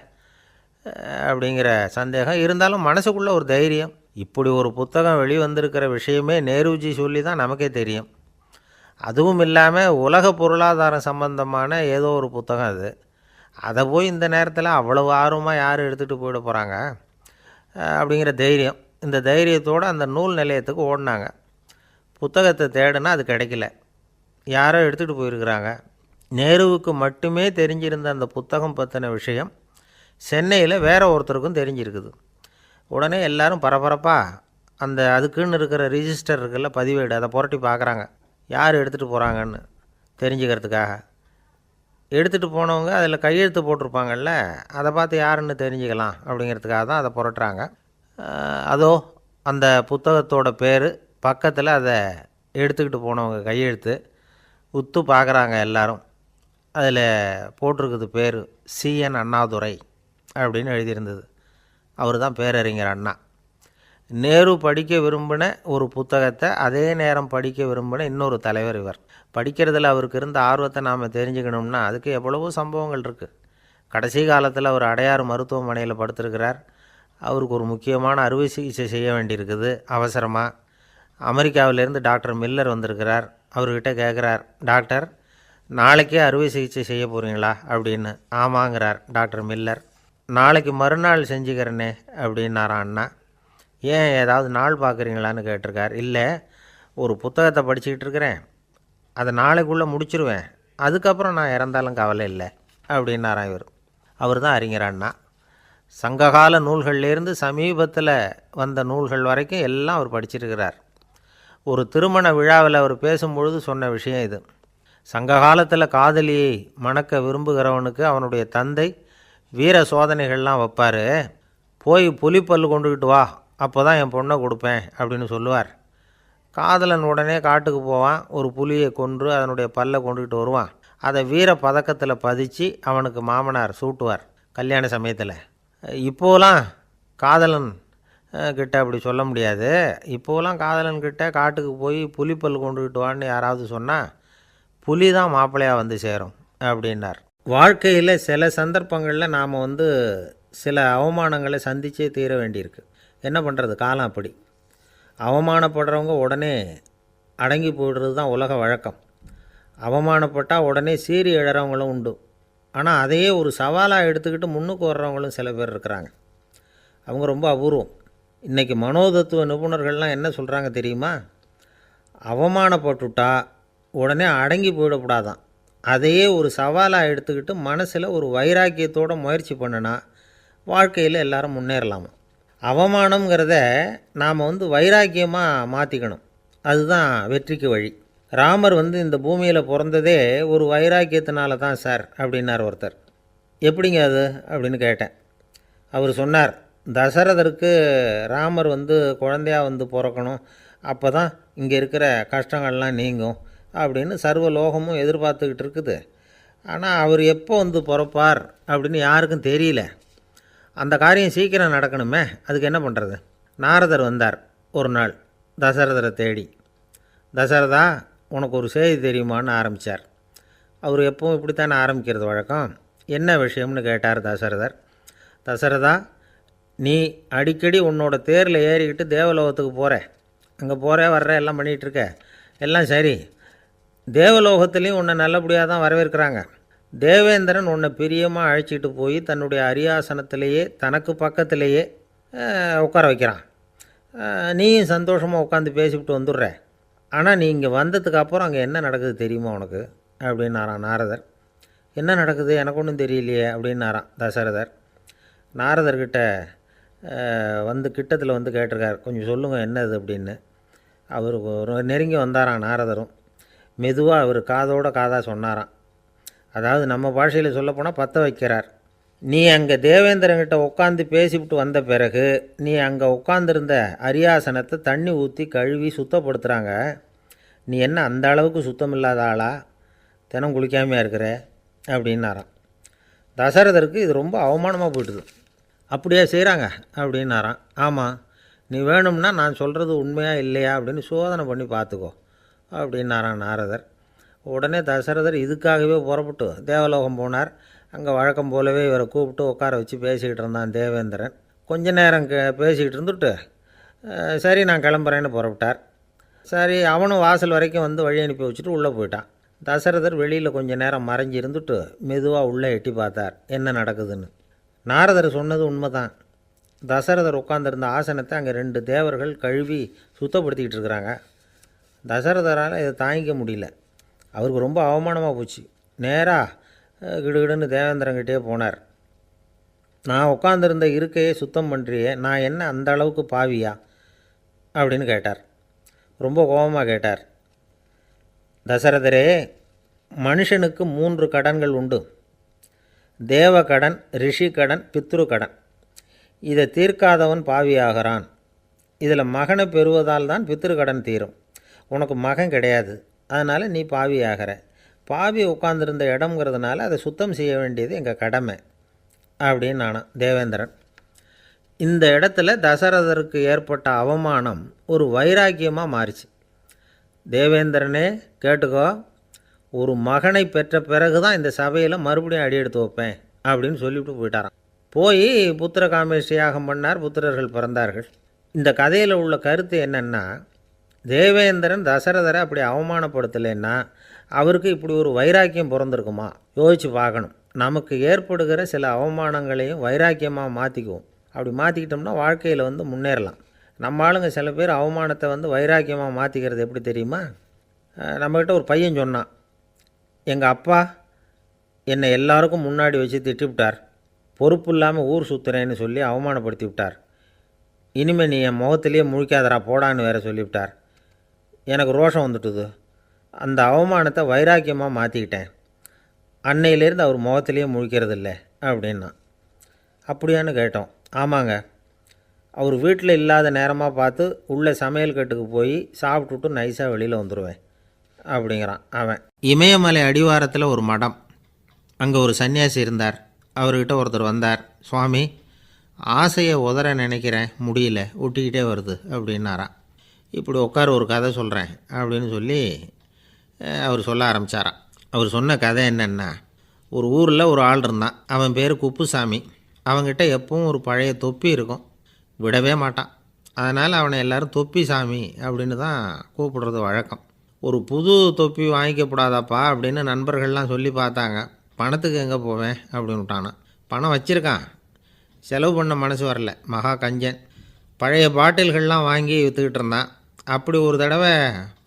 Speaker 1: அப்படிங்கிற சந்தேகம். இருந்தாலும் மனசுக்குள்ளே ஒரு தைரியம். இப்படி ஒரு புத்தகம் வெளிவந்திருக்கிற விஷயமே நேருஜி சொல்லி தான் நமக்கே தெரியும். அதுவும் இல்லாமல் உலக பொருளாதாரம் சம்பந்தமான ஏதோ ஒரு புத்தகம் அது. அதை போய் இந்த நேரத்தில் அவ்வளவு ஆர்வமாக யார் எடுத்துகிட்டு போயிட போகிறாங்க அப்படிங்கிற தைரியம். இந்த தைரியத்தோடு அந்த நூல் நிலையத்துக்கு ஓடினாங்க. புத்தகத்தை தேடினா அது கிடைக்கல. யாரோ எடுத்துகிட்டு போயிருக்கிறாங்க. நேருவுக்கு மட்டுமே தெரிஞ்சிருந்த அந்த புத்தகம் பற்றின விஷயம் சென்னையில் வேற ஒருத்தருக்கும் தெரிஞ்சிருக்குது. உடனே எல்லாரும் பரபரப்பாக அந்த அதுக்குன்னு இருக்கிற ரிஜிஸ்டர் இருக்குல்ல, பதிவேடு, அதை புரட்டி பார்க்குறாங்க யார் எடுத்துகிட்டு போகிறாங்கன்னு தெரிஞ்சுக்கிறதுக்காக. எடுத்துகிட்டு போனவங்க அதில் கையெழுத்து போட்டிருப்பாங்கல்ல, அதை பார்த்து யாருன்னு தெரிஞ்சுக்கலாம் அப்படிங்கிறதுக்காக தான் அதை புரட்டுறாங்க. அதோ அந்த புத்தகத்தோட பேர் பக்கத்தில் அதை எடுத்துக்கிட்டு போனவங்க கையெழுத்து உத்து பார்க்குறாங்க எல்லாரும். அதில் போட்டிருக்குது பேர் CN அண்ணாதுரை அப்படின்னு எழுதியிருந்தது. அவர் தான் பேரறிஞர் அண்ணா. நேரு படிக்க விரும்பின ஒரு புத்தகத்தை அதே நேரம் படிக்க விரும்பின இன்னொரு தலைவர் இவர். படிக்கிறதுல அவருக்கு இருந்த ஆர்வத்தை நாம் தெரிஞ்சுக்கணும்னா அதுக்கு எவ்வளவோ சம்பவங்கள் இருக்குது. கடைசி காலத்தில் அவர் அடையாறு மருத்துவமனையில் படுத்திருக்கிறார். அவருக்கு ஒரு முக்கியமான அறுவை சிகிச்சை செய்ய வேண்டியிருக்குது அவசரமாக. அமெரிக்காவிலேருந்து டாக்டர் மில்லர் வந்திருக்கிறார். அவர்கிட்ட கேட்குறார், டாக்டர் நாளைக்கே அறுவை சிகிச்சை செய்ய போகிறீங்களா அப்படின்னு. ஆமாங்கிறார் டாக்டர் மில்லர். நாளைக்கு மறுநாள் செஞ்சுக்கிறேனே அப்படின்னாரான் அண்ணா. ஏன் ஏதாவது நாள் பார்க்குறீங்களான்னு கேட்டிருக்கார். இல்லை, ஒரு புத்தகத்தை படிச்சுக்கிட்டு இருக்கிறேன், அதை நாளைக்குள்ளே முடிச்சிருவேன், அதுக்கப்புறம் நான் இறந்தாலும் கவலை இல்லை அப்படின்னாரான் இவர். அவர் தான் அறிஞர் அண்ணா. சங்ககால நூல்கள்லேருந்து சமீபத்தில் வந்த நூல்கள் வரைக்கும் எல்லாம் அவர் படிச்சிருக்கிறார். ஒரு திருமண விழாவில் அவர் பேசும்பொழுது சொன்ன விஷயம் இது. சங்க காலத்தில் காதலியை மணக்க விரும்புகிறவனுக்கு அவனுடைய தந்தை வீர சோதனைகள்லாம் வைப்பார். போய் புலிப்பல் கொண்டுக்கிட்டு வா, அப்போ தான் என் பொண்ணை கொடுப்பேன் அப்படின்னு சொல்லுவார். காதலன் உடனே காட்டுக்கு போவான், ஒரு புலியை கொன்று அதனுடைய பல்லை கொண்டுக்கிட்டு வருவான். அதை வீர பதக்கத்தில் பதிச்சு அவனுக்கு மாமனார் சூட்டுவார் கல்யாண சமயத்தில். இப்போலாம் காதலன் கிட்ட அப்படி சொல்ல முடியாது. இப்போலாம் காதலன்கிட்ட காட்டுக்கு போய் புலிப்பல் கொண்டுக்கிட்டு வான்னு யாராவது சொன்னால் புலி தான் மாப்பிள்ளையாக வந்து சேரும் அப்படின்னார். வாழ்க்கையில் சில சந்தர்ப்பங்களில் நாம் சில அவமானங்களை சந்தித்தே தீர வேண்டியிருக்கு. என்ன பண்ணுறது, காலம் அப்படி. அவமானப்படுறவங்க உடனே அடங்கி போய்டுறது தான் உலக வழக்கம். அவமானப்பட்டால் உடனே சீறி எழறவங்களும் உண்டு. ஆனால் அதையே ஒரு சவாலாக எடுத்துக்கிட்டு முன்னுக்கு வர்றவங்களும் சில பேர் இருக்கிறாங்க. அவங்க ரொம்ப அபூர்வம். இன்றைக்கி மனோதத்துவ நிபுணர்கள்லாம் என்ன சொல்கிறாங்க தெரியுமா? அவமானப்பட்டுட்டா உடனே அடங்கி போயிடக்கூடாதான். அதையே ஒரு சவாலாக எடுத்துக்கிட்டு மனசில் ஒரு வைராக்கியத்தோடு முயற்சி பண்ணினா வாழ்க்கையில் எல்லாரும் முன்னேறலாமா. அவமானங்கிறத நாம் வைராக்கியமாக மாற்றிக்கணும். அதுதான் வெற்றிக்கு வழி. ராமர் இந்த பூமியில் பிறந்ததே ஒரு வைராக்கியத்தினால தான் சார் அப்படின்னார் ஒருத்தர். எப்படிங்க அது அப்படின்னு கேட்டேன். அவர் சொன்னார், தசரதருக்கு ராமர் குழந்தையாக பிறக்கணும், அப்போ தான் இங்கே இருக்கிற கஷ்டங்கள்லாம் நீங்கும் அப்படின்னு சர்வ லோகமும் எதிர்பார்த்துக்கிட்டு இருக்குது. ஆனால் அவர் எப்போ பிறப்பார் அப்படின்னு யாருக்கும் தெரியல. அந்த காரியம் சீக்கிரம் நடக்கணுமே, அதுக்கு என்ன பண்ணுறது? நாரதர் வந்தார் ஒரு நாள் தசரதரை தேடி. தசரதா, உனக்கு ஒரு செய்தி தெரியுமான்னு ஆரம்பித்தார். அவர் எப்பவும் இப்படித்தானே ஆரம்பிக்கிறது வழக்கம். என்ன விஷயம்னு கேட்டார் தசரதர். தசரதா, நீ அடிக்கடி உன்னோட தேரில் ஏறிக்கிட்டு தேவலோகத்துக்கு போகிற, அங்கே போகிற வர்ற எல்லாம் பண்ணிகிட்ருக்க, எல்லாம் சரி. தேவலோகத்துலேயும் உன்னை நல்லபடியாக தான் வரவேற்கிறாங்க. தேவேந்திரன் உன்னை பிரியமாக அழைச்சிட்டு போய் தன்னுடைய அரியாசனத்திலேயே தனக்கு பக்கத்திலேயே உட்கார வைக்கிறான். நீயும் சந்தோஷமாக உட்காந்து பேசிவிட்டு வந்துடுற. ஆனால் நீ இங்கே வந்ததுக்கு அப்புறம் அங்கே என்ன நடக்குது தெரியுமா உனக்கு அப்படின்னாரான் நாரதர். என்ன நடக்குது எனக்கு ஒன்றும் தெரியலையே அப்படின்னாரான் தசரதர். நாரதர்கிட்ட கிட்டத்தில் கேட்டிருக்கார், கொஞ்சம் சொல்லுங்கள் என்னது அப்படின்னு. அவர் நெருங்கி வந்தாரான் நாரதரும். மெதுவாக அவர் காதோட காதாக சொன்னாராம். அதாவது நம்ம பாஷையில் சொல்லப்போனால் பற்ற வைக்கிறார். நீ அங்கே தேவேந்திரங்கிட்ட உட்காந்து பேசிவிட்டு வந்த பிறகு நீ அங்கே உட்காந்துருந்த அரியாசனத்தை தண்ணி ஊற்றி கழுவி சுத்தப்படுத்துகிறாங்க. நீ என்ன அந்த அளவுக்கு சுத்தம் இல்லாத ஆளா? தினம் குளிக்காமையாக இருக்கிற அப்படின்னாராம். தசரதருக்கு இது ரொம்ப அவமானமாக போயிட்டுது. அப்படியே செய்கிறாங்க அப்படின்னாராம். ஆமாம், நீ வேணும்னா நான் சொல்கிறது உண்மையா இல்லையா அப்படின்னு சோதனை பண்ணி பார்த்துக்கோ அப்படின்னாரான் நாரதர். உடனே தசரதர் இதுக்காகவே புறப்பட்டு தேவலோகம் போனார். அங்கே வழக்கம் போலவே இவரை கூப்பிட்டு உட்கார வச்சு பேசிக்கிட்டு இருந்தான் தேவேந்திரன். கொஞ்ச நேரம் பேசிக்கிட்டு இருந்துட்டு சரி நான் கிளம்புறேன்னு புறப்பட்டார். சரி அவனும் வாசல் வரைக்கும் வந்து வழி அனுப்பி வச்சுட்டு உள்ளே போயிட்டான். தசரதர் வெளியில் கொஞ்சம் நேரம் மறைஞ்சி இருந்துட்டு மெதுவாக உள்ளே எட்டி பார்த்தார் என்ன நடக்குதுன்னு. நாரதர் சொன்னது உண்மைதான். தசரதர் உட்காந்துருந்த ஆசனத்தை அங்கே 2 தேவர்கள் கழுவி சுத்தப்படுத்திக்கிட்டு இருக்கிறாங்க. தசரதரால் இதை தாங்கிக்க முடியல. அவருக்கு ரொம்ப அவமானமாக போச்சு. நேராக கிடுகிடுன்னு தேவேந்திரங்கிட்டே போனார். நான் உட்காந்துருந்த இருக்கையே சுத்தம் பண்ணுறியே, நான் என்ன அந்த அளவுக்கு பாவியா அப்படின்னு கேட்டார். ரொம்ப கோபமாக கேட்டார். தசரதரே, மனுஷனுக்கு 3 கடன்கள் உண்டு. தேவ கடன், ரிஷி கடன், பித்ரு கடன். இதை தீர்க்காதவன் பாவியாகிறான். இதில் மகனை பெறுவதால் தான் பித்ரு கடன் தீரும். உனக்கு மகன் கிடையாது, அதனால் நீ பாவியாகிற. பாவி உட்காந்துருந்த இடம்ங்கிறதுனால அதை சுத்தம் செய்ய வேண்டியது எங்கள் கடமை அப்படின்னு நானும் தேவேந்திரன். இந்த இடத்துல தசரதருக்கு ஏற்பட்ட அவமானம் ஒரு வைராக்கியமாக மாறிச்சு. தேவேந்திரனே கேட்டுக்கோ, ஒரு மகனை பெற்ற பிறகு தான் இந்த சபையில் மறுபடியும் அடி எடுத்து வைப்பேன் அப்படின்னு சொல்லிவிட்டு போயிட்டாராம். போய் புத்திர காமேஷ்டி யாகம் பண்ணார். புத்திரர்கள் பிறந்தார்கள். இந்த கதையில் உள்ள கருத்து என்னென்னா, தேவேந்திரன் தசரதரை அப்படி அவமானப்படுத்தலைன்னா அவருக்கு இப்படி ஒரு வைராக்கியம் பிறந்திருக்குமா யோசித்து பார்க்கணும். நமக்கு ஏற்படுகிற சில அவமானங்களையும் வைராக்கியமாக மாற்றிக்குவோம். அப்படி மாற்றிக்கிட்டோம்னா வாழ்க்கையில் வந்து முன்னேறலாம். நம்ம ஆளுங்க சில பேர் அவமானத்தை வந்து வைராக்கியமாக மாற்றிக்கிறது எப்படி தெரியுமா? நம்மக்கிட்ட ஒரு பையன் சொன்னான், எங்கள் அப்பா என்னை எல்லாருக்கும் முன்னாடி வச்சு திட்டிவிட்டார், பொறுப்பு இல்லாமல் ஊர் சுற்றுறேன்னு சொல்லி அவமானப்படுத்தி விட்டார். இனிமேல் நீ என் முகத்திலேயே முழிக்காதரா போடான்னு வேறு சொல்லிவிட்டார். எனக்கு ரோஷம் வந்துட்டுது. அந்த அவமானத்தை வைராக்கியமாக மாற்றிக்கிட்டேன். அன்னையிலேருந்து அவர் முகத்திலேயே முழிக்கிறதில்ல அப்படின்னா. அப்படியான்னு கேட்டோம். ஆமாங்க, அவர் வீட்டில் இல்லாத நேரமாக பார்த்து உள்ளே சமையல் கட்டுக்கு போய் சாப்பிட்டுட்டு நைஸாக வெளியில் வந்துடுவேன் அப்படிங்கிறான் அவன். இமயமலை அடிவாரத்தில் ஒரு மடம். அங்கே ஒரு சன்னியாசி இருந்தார். அவர்கிட்ட ஒருத்தர் வந்தார். சுவாமி, ஆசையை உதற நினைக்கிறேன், முடியல, ஒட்டிக்கிட்டே வருது அப்படின்னாராம். இப்படி உட்கார ஒரு கதை சொல்கிறேன் அப்படின்னு சொல்லி அவர் சொல்ல ஆரம்பித்தாராம். அவர் சொன்ன கதை என்னென்னா, ஒரு ஊரில் ஒரு ஆள் இருந்தான். அவன் பேர் குப்புசாமி. அவன்கிட்ட எப்பவும் ஒரு பழைய தொப்பி இருக்கும், விடவே மாட்டான். அதனால் அவனை எல்லோரும் தொப்பி சாமி அப்படின்னு தான் கூப்பிடுறது வழக்கம். ஒரு புது தொப்பி வாங்கிக்கப்படாதாப்பா அப்படின்னு நண்பர்கள்லாம் சொல்லி பார்த்தாங்க. பணத்துக்கு எங்கே போவேன் அப்படின்னு விட்டானான். பணம் வச்சுருக்கான், செலவு பண்ண மனசு வரல, மகா கஞ்சன். பழைய பாட்டில்கள்லாம் வாங்கி விற்றுக்கிட்டு இருந்தான். அப்படி ஒரு தடவை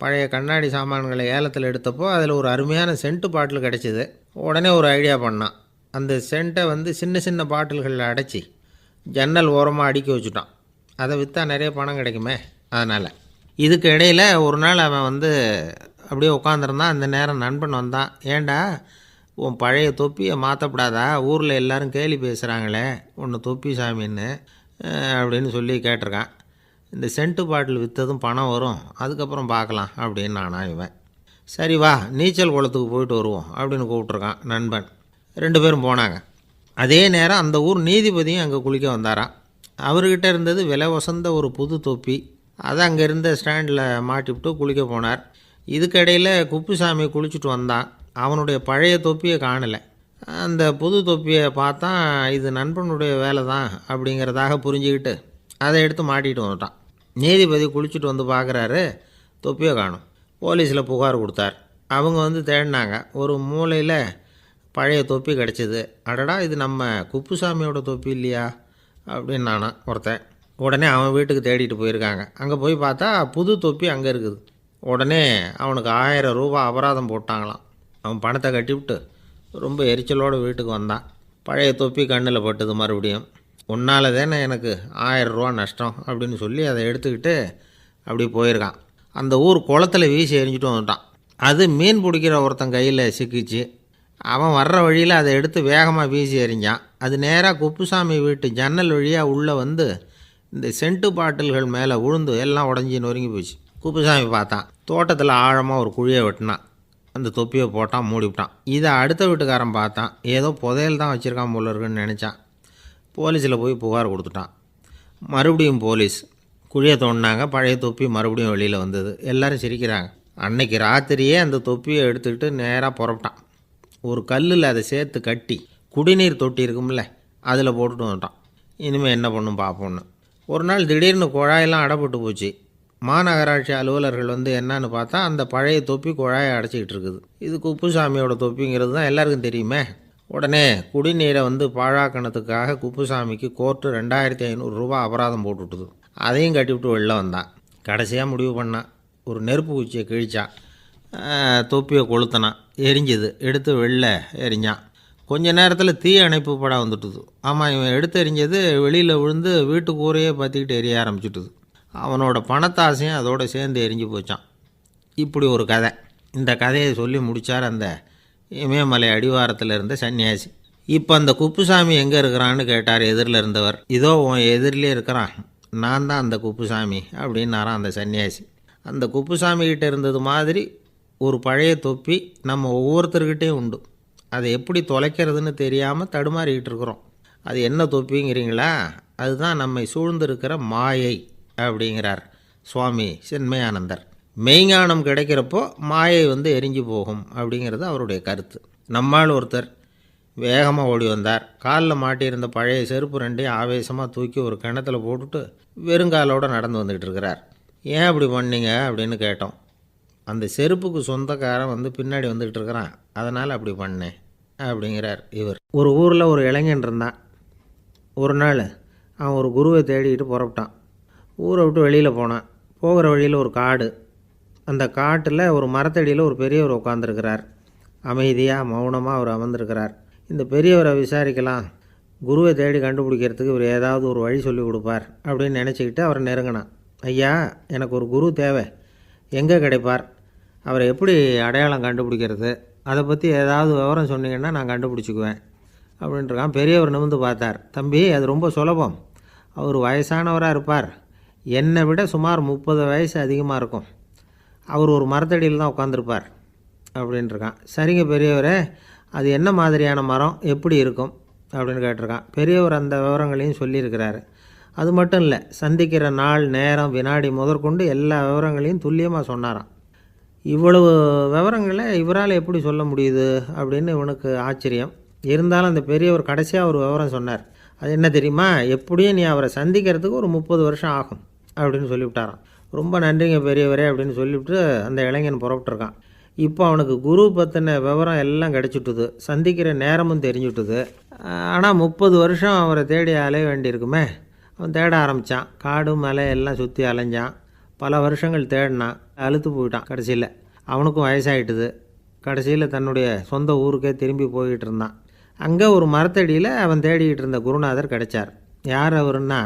Speaker 1: பழைய கண்ணாடி சாமான்களை ஏலத்தில் எடுத்தப்போ அதில் ஒரு அருமையான சென்ட்டு பாட்டில் கிடச்சிது. உடனே ஒரு ஐடியா பண்ணான். அந்த சென்ட்டை வந்து சின்ன சின்ன பாட்டில்களில் அடைச்சி ஜன்னல் ஓரமாக அடுக்கி வச்சுட்டான். அதை விற்றா நிறைய பணம் கிடைக்குமே. அதனால் இதுக்கு இடையில் ஒரு நாள் அவன் வந்து அப்படியே உட்காந்துருந்தான். அந்த நேரம் நண்பன் வந்தான். ஏண்டா, உன் பழைய தொப்பியை மாற்றப்படாதா, ஊரில் எல்லோரும் கேலி பேசுகிறாங்களே ஒன்று தொப்பி சாமின்னு அப்படின்னு சொல்லி கேட்டிருக்கான். இந்த சென்ட்டு பாட்டில் விற்றதும் பணம் வரும், அதுக்கப்புறம் பார்க்கலாம் அப்படின்னு நானா இவன். சரி வா, நீச்சல் குளத்துக்கு போயிட்டு வருவோம் அப்படின்னு கூப்பிட்ருக்கான் நண்பன். 2 பேரும் போனாங்க. அதே நேரம் அந்த ஊர் நீதிபதியும் அங்கே குளிக்க வந்தாராம். அவர்கிட்ட இருந்தது விலை வசந்த ஒரு புது தொப்பி. அதை அங்கே இருந்த ஸ்டாண்டில் மாட்டிவிட்டு குளிக்க போனார். இதுக்கிடையில் குப்புசாமி குளிச்சுட்டு வந்தான். அவனுடைய பழைய தொப்பியை காணலை. அந்த புது தொப்பியை பார்த்தா இது நண்பனுடைய வேலை தான் அப்படிங்கிறதாக புரிஞ்சுக்கிட்டு அதை எடுத்து மாட்டிகிட்டு வந்துட்டான். நீதிபதி குளிச்சுட்டு வந்து பார்க்குறாரு, தொப்பியை காணும். போலீஸில் புகார் கொடுத்தார். அவங்க வந்து தேடினாங்க. ஒரு மூலையில் பழைய தொப்பி கிடச்சிது. அடடா, இது நம்ம குப்புசாமியோட தொப்பி இல்லையா அப்படின்னு நானா ஒருத்தன். உடனே அவன் வீட்டுக்கு தேடிட்டு போயிருக்காங்க. அங்கே போய் பார்த்தா புது தொப்பி அங்கே இருக்குது. உடனே அவனுக்கு 1000 ரூபா அபராதம் போட்டாங்களாம். அவன் பணத்தை கட்டிவிட்டு ரொம்ப எரிச்சலோடு வீட்டுக்கு வந்தான். பழைய தொப்பி கண்ணில் பட்டுது. மறுபடியும் உன்னால் தானே எனக்கு 1000 ரூபா நஷ்டம் அப்படின்னு சொல்லி அதை எடுத்துக்கிட்டு அப்படி போயிருக்கான். அந்த ஊர் குளத்தில் வீசி எரிஞ்சிட்டு வந்துட்டான். அது மீன் பிடிக்கிற ஒருத்தன் கையில் சிக்கிச்சு. அவன் வர்ற வழியில் அதை எடுத்து வேகமாக வீசி எறிஞ்சான். அது நேராக குப்புசாமி வீட்டு ஜன்னல் வழியாக உள்ளே வந்து இந்த சென்ட்டு பாட்டில்கள் மேலே விழுந்து எல்லாம் உடஞ்சி நொறுங்கி போச்சு. குப்புசாமி பார்த்தான். தோட்டத்தில் ஆழமாக ஒரு குழியை வெட்டினான். அந்த தொப்பியை போட்டான், மூடிவிட்டான். இதை அடுத்த வீட்டுக்காரன் பார்த்தான். ஏதோ புதையல் தான் வச்சுருக்கான் போல இருக்குன்னு நினச்சான். போலீஸில் போய் புகார் கொடுத்துட்டான். மறுபடியும் போலீஸ் குழியை தோண்டினாங்க. பழைய தொப்பி மறுபடியும் வெளியில் வந்தது. எல்லோரும் சிரிக்கிறாங்க. அன்னைக்கு ராத்திரியே அந்த தொப்பியை எடுத்துக்கிட்டு நேராக புறப்பட்டான். ஒரு கல்லில் அதை சேர்த்து கட்டி குடிநீர் தொட்டி இருக்கும்ல, அதில் போட்டுட்டு வந்துட்டான். இனிமேல் என்ன பண்ணும் பார்ப்போன்னு. ஒரு நாள் திடீர்னு குழாயெல்லாம் அடைப்பட்டு போச்சு. மாநகராட்சி அலுவலர்கள் என்னன்னு பார்த்தா அந்த பழைய தொப்பி குழாயை அடைச்சிக்கிட்டு இருக்குது. இது குப்புசாமியோட தொப்பிங்கிறது தான் எல்லாருக்கும் தெரியுமே. உடனே குடிநீரை பாழாக்கணத்துக்காக குப்புசாமிக்கு கோர்ட்டு 2500 ரூபா அபராதம் போட்டுவிட்டுது. அதையும் கட்டிவிட்டு வெளில வந்தான். கடைசியாக முடிவு பண்ணான். ஒரு நெருப்பு குச்சியை கிழிச்சான், தொப்பியை கொளுத்தினான், எரிஞ்சுது. எடுத்து வெளில எரிஞ்சான். கொஞ்ச நேரத்தில் தீ அணைப்பு படம் வந்துட்டுது. ஆமாம், இவன் எடுத்து எரிஞ்சது வெளியில் விழுந்து வீட்டு கூரையே பற்றிக்கிட்டு எரிய ஆரம்பிச்சுட்டுது. அவனோட பணத்தாசையும் அதோடு சேர்ந்து எரிஞ்சு போச்சான். இப்படி ஒரு கதை. இந்த கதையை சொல்லி முடித்தார் அந்த இமயமலை அடிவாரத்தில் இருந்த சன்னியாசி. இப்போ அந்த குப்புசாமி எங்கே இருக்கிறான்னு கேட்டார் எதிரில் இருந்தவர். இதோ உன் எதிரிலே இருக்கிறான், நான் தான் அந்த குப்புசாமி அப்படின்னாரான் அந்த சன்னியாசி. அந்த குப்புசாமிகிட்ட இருந்தது மாதிரி ஒரு பழைய தொப்பி நம்ம ஒவ்வொருத்தர்கிட்டையும் உண்டு. அதை எப்படி தொலைக்கிறதுன்னு தெரியாமல் தடுமாறிக்கிட்டு இருக்கிறோம். அது என்ன தொப்பிங்கிறீங்களா? அதுதான் நம்மை சூழ்ந்திருக்கிற மாயை அப்படிங்கிறார் சுவாமி சின்மயானந்தர். மெய்ஞானம் கிடைக்கிறப்போ மாயை எரிஞ்சு போகும் அப்படிங்கிறது அவருடைய கருத்து. நம்மால் ஒருத்தர் வேகமாக ஓடி வந்தார். காலில் மாட்டியிருந்த பழைய செருப்பு ரெண்டையும் ஆவேசமாக தூக்கி ஒரு கிணத்துல போட்டுட்டு வெறுங்காலோடு நடந்து வந்துக்கிட்டு இருக்கிறார். ஏன் அப்படி பண்ணீங்க அப்படின்னு கேட்டோம். அந்த செருப்புக்கு சொந்தக்காரன் பின்னாடி வந்துக்கிட்டு இருக்கிறான், அதனால் அப்படி பண்ணேன் அப்படிங்கிறார் இவர். ஒரு ஊரில் ஒரு இளைஞன் இருந்தான். ஒரு நாள் அவன் ஒரு குருவை தேடிக்கிட்டு புறப்பட்டான். ஊரை விட்டு வெளியில் போனான். போகிற வழியில் ஒரு காடு. அந்த காட்டில் ஒரு மரத்தடியில் ஒரு பெரியவர் உட்காந்துருக்கிறார். அமைதியாக மௌனமாக அவர் அமர்ந்திருக்கிறார். இந்த பெரியவரை விசாரிக்கலாம், குருவை தேடி கண்டுபிடிக்கிறதுக்கு இவர் ஏதாவது ஒரு வழி சொல்லி கொடுப்பார் அப்படின்னு நினச்சிக்கிட்டு அவரை நெருங்கினான். ஐயா, எனக்கு ஒரு குரு தேவை, எங்கே கிடைப்பார்? அவரை எப்படி அடையாளம் கண்டுபிடிக்கிறது? அதை பற்றி ஏதாவது விவரம் சொன்னீங்கன்னா நான் கண்டுபிடிச்சிக்குவேன் அப்படின்ட்டுருக்கான். பெரியவர் நிமிர்ந்து பார்த்தார். தம்பி, அது ரொம்ப சுலபம். அவர் வயசானவராக இருப்பார், என்னை விட சுமார் 30 வயசு அதிகமாக இருக்கும். அவர் ஒரு மரத்தடியில் தான் உட்காந்துருப்பார் அப்படின்ட்டுருக்கான். சரிங்க பெரியவரே, அது என்ன மாதிரியான மரம், எப்படி இருக்கும் அப்படின்னு கேட்டிருக்கான். பெரியவர் அந்த விவரங்களையும் சொல்லியிருக்கிறாரு. அது மட்டும் இல்லை, சந்திக்கிற நாள், நேரம், வினாடி முதற்கொண்டு எல்லா விவரங்களையும் துல்லியமாக சொன்னாராம். இவ்வளவு விவரங்களை இவரால் எப்படி சொல்ல முடியுது அப்படின்னு இவனுக்கு ஆச்சரியம். இருந்தாலும் அந்த பெரியவர் கடைசியாக ஒரு விவரம் சொன்னார். அது என்ன தெரியுமா? எப்படியும் நீ அவரை சந்திக்கிறதுக்கு ஒரு 30 வருஷம் ஆகும் அப்படின்னு சொல்லிவிட்டாராம். ரொம்ப நன்றிங்க பெரியவரே அப்படின்னு சொல்லிவிட்டு அந்த இளைஞன் புறப்பட்டுருக்கான். இப்போ அவனுக்கு குரு பற்றின விவரம் எல்லாம் கிடச்சிட்டுது, சந்திக்கிற நேரமும் தெரிஞ்சுட்டுது. ஆனால் 30 வருஷம் அவரை தேடி அலைய வேண்டியிருக்குமே. அவன் தேட ஆரம்பித்தான். காடு மலை எல்லாம் சுற்றி அலைஞ்சான். பல வருஷங்கள் தேடினான், அழுத்து போயிட்டான். கடைசியில் அவனுக்கும் வயசாகிட்டுது. கடைசியில் தன்னுடைய சொந்த ஊருக்கே திரும்பி போய்கிட்டு இருந்தான். அங்கே ஒரு மரத்தடியில் அவன் தேடிக்கிட்டு இருந்த குருநாதர் கிடைச்சார். யார் அவருன்னா,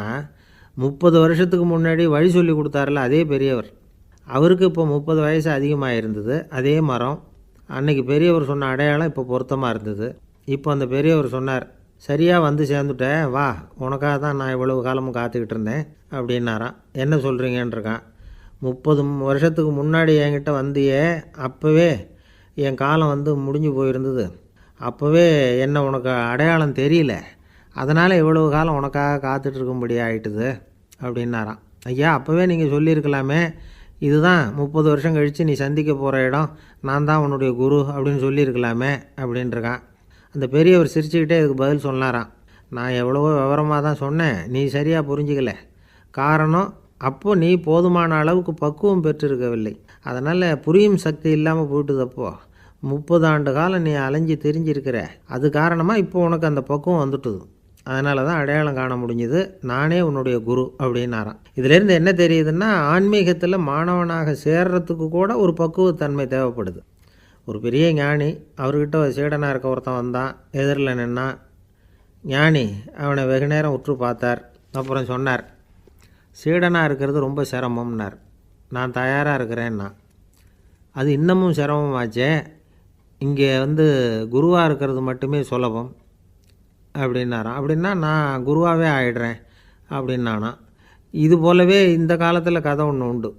Speaker 1: 30 வருஷத்துக்கு முன்னாடி வழி சொல்லி கொடுத்தாரில்ல அதே பெரியவர். அவருக்கு இப்போ 30 வயசு அதிகமாக இருந்தது. அதே மரம், அன்னைக்கு பெரியவர் சொன்ன அடையாளம் இப்போ பொருத்தமாக இருந்தது. இப்போ அந்த பெரியவர் சொன்னார், சரியாக வந்து சேர்ந்துட்டேன், வா, உனக்காக தான் நான் இவ்வளவு காலமும் காத்துக்கிட்டு இருந்தேன் அப்படின்னாரான். என்ன சொல்கிறீங்கன்றிருக்கான். 30 வருஷத்துக்கு முன்னாடி என்கிட்ட வந்தியே, அப்போவே என் காலம் முடிஞ்சு போயிருந்தது. அப்போவே என்ன உனக்கு அடையாளம் தெரியல, அதனால் இவ்வளவு காலம் உனக்காக காத்துட்ருக்கும்படி ஆகிட்டுது அப்படின்னாரான். ஐயா, அப்போவே நீங்கள் சொல்லியிருக்கலாமே, இதுதான் 30 வருஷம் கழித்து நீ சந்திக்க போகிற இடம், நான் தான் உன்னுடைய குரு அப்படின்னு சொல்லியிருக்கலாமே அப்படின்ட்டுருக்கான். அந்த பெரியவர் சிரிச்சுக்கிட்டே இதுக்கு பதில் சொன்னாராம். நான் எவ்வளவோ விவரமாக தான் சொன்னேன், நீ சரியாக புரிஞ்சிக்கல. காரணம், அப்போது நீ போதுமான அளவுக்கு பக்குவம் பெற்றிருக்கவில்லை, அதனால் புரியும் சக்தி இல்லாமல் போயிட்டுது. அப்போது 30 ஆண்டு காலம் நீ அலைஞ்சி தெரிஞ்சிருக்கிற, அது காரணமாக இப்போ உனக்கு அந்த பக்குவம் வந்துட்டுது, அதனால தான் அடையாளம் காண முடிஞ்சுது, நானே உன்னுடைய குரு அப்படின்னாராம். இதிலேருந்து என்ன தெரியுதுன்னா, ஆன்மீகத்தில் மாணவனாக சேர்றதுக்கு கூட ஒரு பக்குவத்தன்மை தேவைப்படுது. ஒரு பெரிய ஞானி, அவர்கிட்ட சீடனாக இருக்க ஒருத்தன் வந்தான், எதிரில் நின்னான். ஞானி அவனை வெகு நேரம் உற்று பார்த்தார். அப்புறம் சொன்னார், சீடனாக இருக்கிறது ரொம்ப சிரமம்னார். நான் தயாராக இருக்கிறேன்னா. அது இன்னமும் சிரமமாச்சே, இங்கே குருவாக இருக்கிறது மட்டுமே சுலபம் அப்படின்னாராம். அப்படின்னா நான் குருவாகவே ஆகிடுறேன் அப்படின்னானா. இது போலவே இந்த காலத்தில் கதை ஒன்று உண்டு.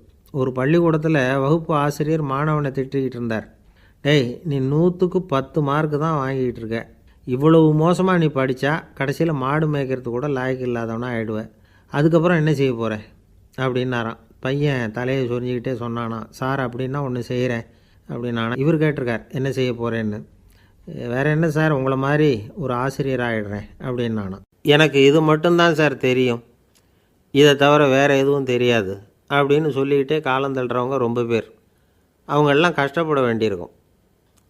Speaker 1: ஒரு பள்ளிக்கூடத்தில் வகுப்பு ஆசிரியர் மாணவனை திட்டிக்கிட்டு இருந்தார். டேய், நீ 100க்கு 10 மார்க்கு தான் வாங்கிக்கிட்டு இருக்க, இவ்வளவு மோசமாக நீ படித்தா கடைசியில் மாடு மேய்க்கிறது கூட லாய்க்கு இல்லாதவனா ஆகிடுவேன், அதுக்கப்புறம் என்ன செய்ய போகிறேன் அப்படின்னாராம். பையன் தலையை சொரிஞ்சிக்கிட்டே சொன்னானா, சார் அப்படின்னா ஒன்று செய்கிறேன் அப்படின்னானா. இவர் கேட்டிருக்கார், என்ன செய்ய போகிறேன்னு. வேறு என்ன சார், உங்களை மாதிரி ஒரு ஆசிரியர் ஆகிடுறேன் அப்படின்னானா. எனக்கு இது மட்டும்தான் சார் தெரியும், இதை தவிர வேறு எதுவும் தெரியாது அப்படின்னு சொல்லிக்கிட்டே காலம் தள்ளுறவங்க ரொம்ப பேர். அவங்களெல்லாம் கஷ்டப்பட வேண்டியிருக்கும்.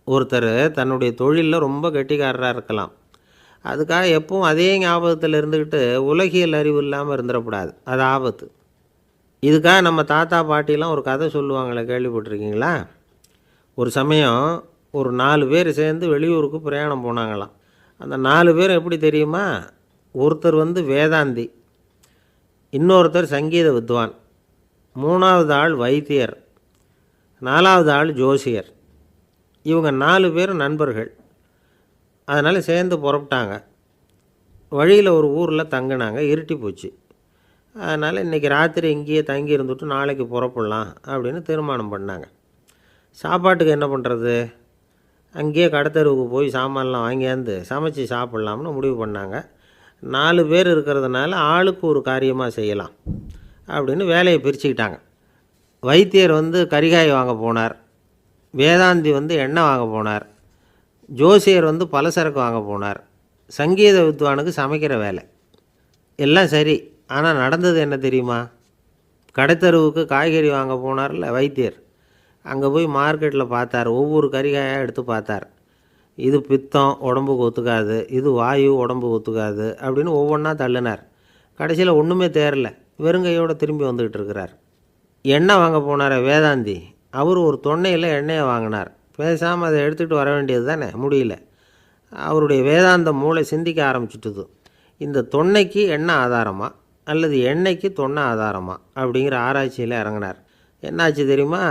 Speaker 1: ஒருத்தர் தன்னுடைய தொழிலில் ரொம்ப கெட்டிக்காரராக இருக்கலாம். அதுக்காக எப்பவும் அதே ஞாபகத்தில் இருந்துக்கிட்டு உலகியல் அறிவு இல்லாமல் இருந்துடக்கூடாது. அது ஆபத்து. இதுக்காக நம்ம தாத்தா பாட்டிலாம் ஒரு கதை சொல்லுவாங்களே, கேள்விப்பட்டிருக்கீங்களா? ஒரு சமயம் ஒரு 4 பேர் சேர்ந்து வெளியூருக்கு பிரயாணம் போனாங்களாம். அந்த 4 பேர் எப்படி தெரியுமா? ஒருத்தர் வேதாந்தி, இன்னொருத்தர் சங்கீத வித்வான், 3வது ஆள் வைத்தியர், 4வது ஆள் ஜோசியர். இவங்க 4 பேரும் நண்பர்கள். அதனால் சேர்ந்து புறப்பட்டாங்க. வழியில் ஒரு ஊரில் தங்கினாங்க. இருட்டி போச்சு. அதனால் இன்றைக்கி ராத்திரி இங்கேயே தங்கி இருந்துட்டு நாளைக்கு புறப்படலாம் அப்படின்னு தீர்மானம் பண்ணாங்க. சாப்பாட்டுக்கு என்ன பண்ணுறது? அங்கேயே கடத்தெருவுக்கு போய் சாமான்லாம் வாங்கியாந்து சமைச்சி சாப்பிட்லாம்னு முடிவு பண்ணாங்க. 4 பேர் இருக்கிறதுனால ஆளுக்கு ஒரு காரியமாக செய்யலாம் அப்படின்னு வேலையை பிரிச்சுக்கிட்டாங்க. வைத்தியர் கரிகாய் வாங்க போனார், வேதாந்தி எண்ணெய் வாங்க போனார், ஜோசியர் பலசரக்கு வாங்க போனார், சங்கீத வித்வானுக்கு சமைக்கிற வேலை. எல்லாம் சரி. ஆனால் நடந்தது என்ன தெரியுமா? கடைத்தெருவுக்கு காய்கறி வாங்க போனார்ல வைத்தியர், அங்கே போய் மார்க்கெட்டில் பார்த்தார். ஒவ்வொரு கறிகாயாக எடுத்து பார்த்தார். இது பித்தம், உடம்புக்கு ஒத்துக்காது, இது வாயு, உடம்புக்கு ஒத்துக்காது அப்படின்னு ஒவ்வொன்றா தள்ளினார். கடைசியில் ஒன்றுமே தேரல. வெறுங்கையோடு திரும்பி வந்துக்கிட்டு இருக்கிறார். எண்ணெய் வாங்க போனார் வேதாந்தி, அவர் ஒரு தொன்னையில் எண்ணெயை வாங்கினார். பேசாமல் அதை எடுத்துகிட்டு வர வேண்டியது தானே, முடியல. அவருடைய வேதாந்த மூளை சிந்திக்க ஆரம்பிச்சுட்டுது. இந்த தொன்னைக்கு எண்ணெய் ஆதாரமா அல்லது எண்ணெய்க்கு தொன்னை ஆதாரமா அப்படிங்கிற ஆராய்ச்சியில் இறங்கினார். என்னாச்சு தெரியுமா?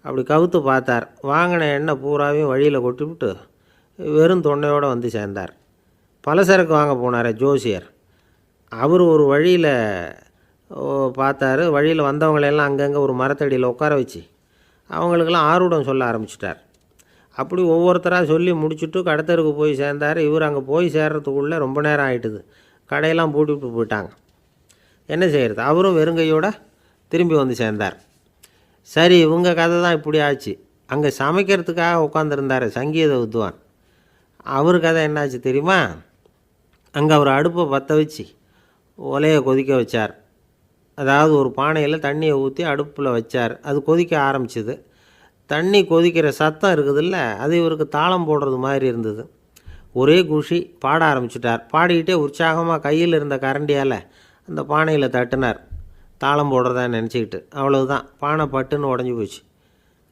Speaker 1: அப்படி கவுத்து பார்த்தார். வாங்கின எண்ணெய் பூராவையும் வழியில் கொட்டிவிட்டு வெறும் தொன்னையோடு சேர்ந்தார். பலசரக்கு வாங்க போனார் ஜோசியர். அவர் ஒரு வழியில் பார்த்தாரு. வழியில் வந்தவங்களெல்லாம் அங்கங்கே ஒரு மரத்தடியில் உட்கார வச்சு அவங்களுக்கெல்லாம் ஆர்வம் சொல்ல ஆரம்பிச்சிட்டார். அப்படி ஒவ்வொருத்தராக சொல்லி முடிச்சுட்டு கடத்தருக்கு போய் சேர்ந்தார். இவர் அங்கே போய் சேர்றதுக்குள்ளே ரொம்ப நேரம் ஆகிட்டுது. கடையெல்லாம் பூட்டிவிட்டு போயிட்டாங்க. என்ன செய்கிறது? அவரும் வெறுங்கையோடு திரும்பி சேர்ந்தார். சரி, இவங்க கதை தான் இப்படி ஆச்சு. அங்கே சமைக்கிறதுக்காக உட்காந்துருந்தார் சங்கீத வித்வான். அவர் கதை என்னாச்சு தெரியுமா? அங்கே அவர் அடுப்பை பற்ற வச்சு ஒலையை கொதிக்க வச்சார். அதாவது ஒரு பானையில் தண்ணியை ஊற்றி அடுப்பில் வச்சார். அது கொதிக்க ஆரம்பிச்சிது. தண்ணி கொதிக்கிற சத்தம் இருக்குதுல்ல, அது இவருக்கு தாளம் போடுறது மாதிரி இருந்தது. ஒரே குஷி, பாட ஆரம்பிச்சிட்டார். பாடிக்கிட்டே உற்சாகமாக கையில் இருந்த கரண்டியால் அந்த பானையில் தட்டினார், தாளம் போடுறதா நினச்சிக்கிட்டு. அவ்வளவுதான், பானை பட்டுன்னு உடஞ்சி போச்சு.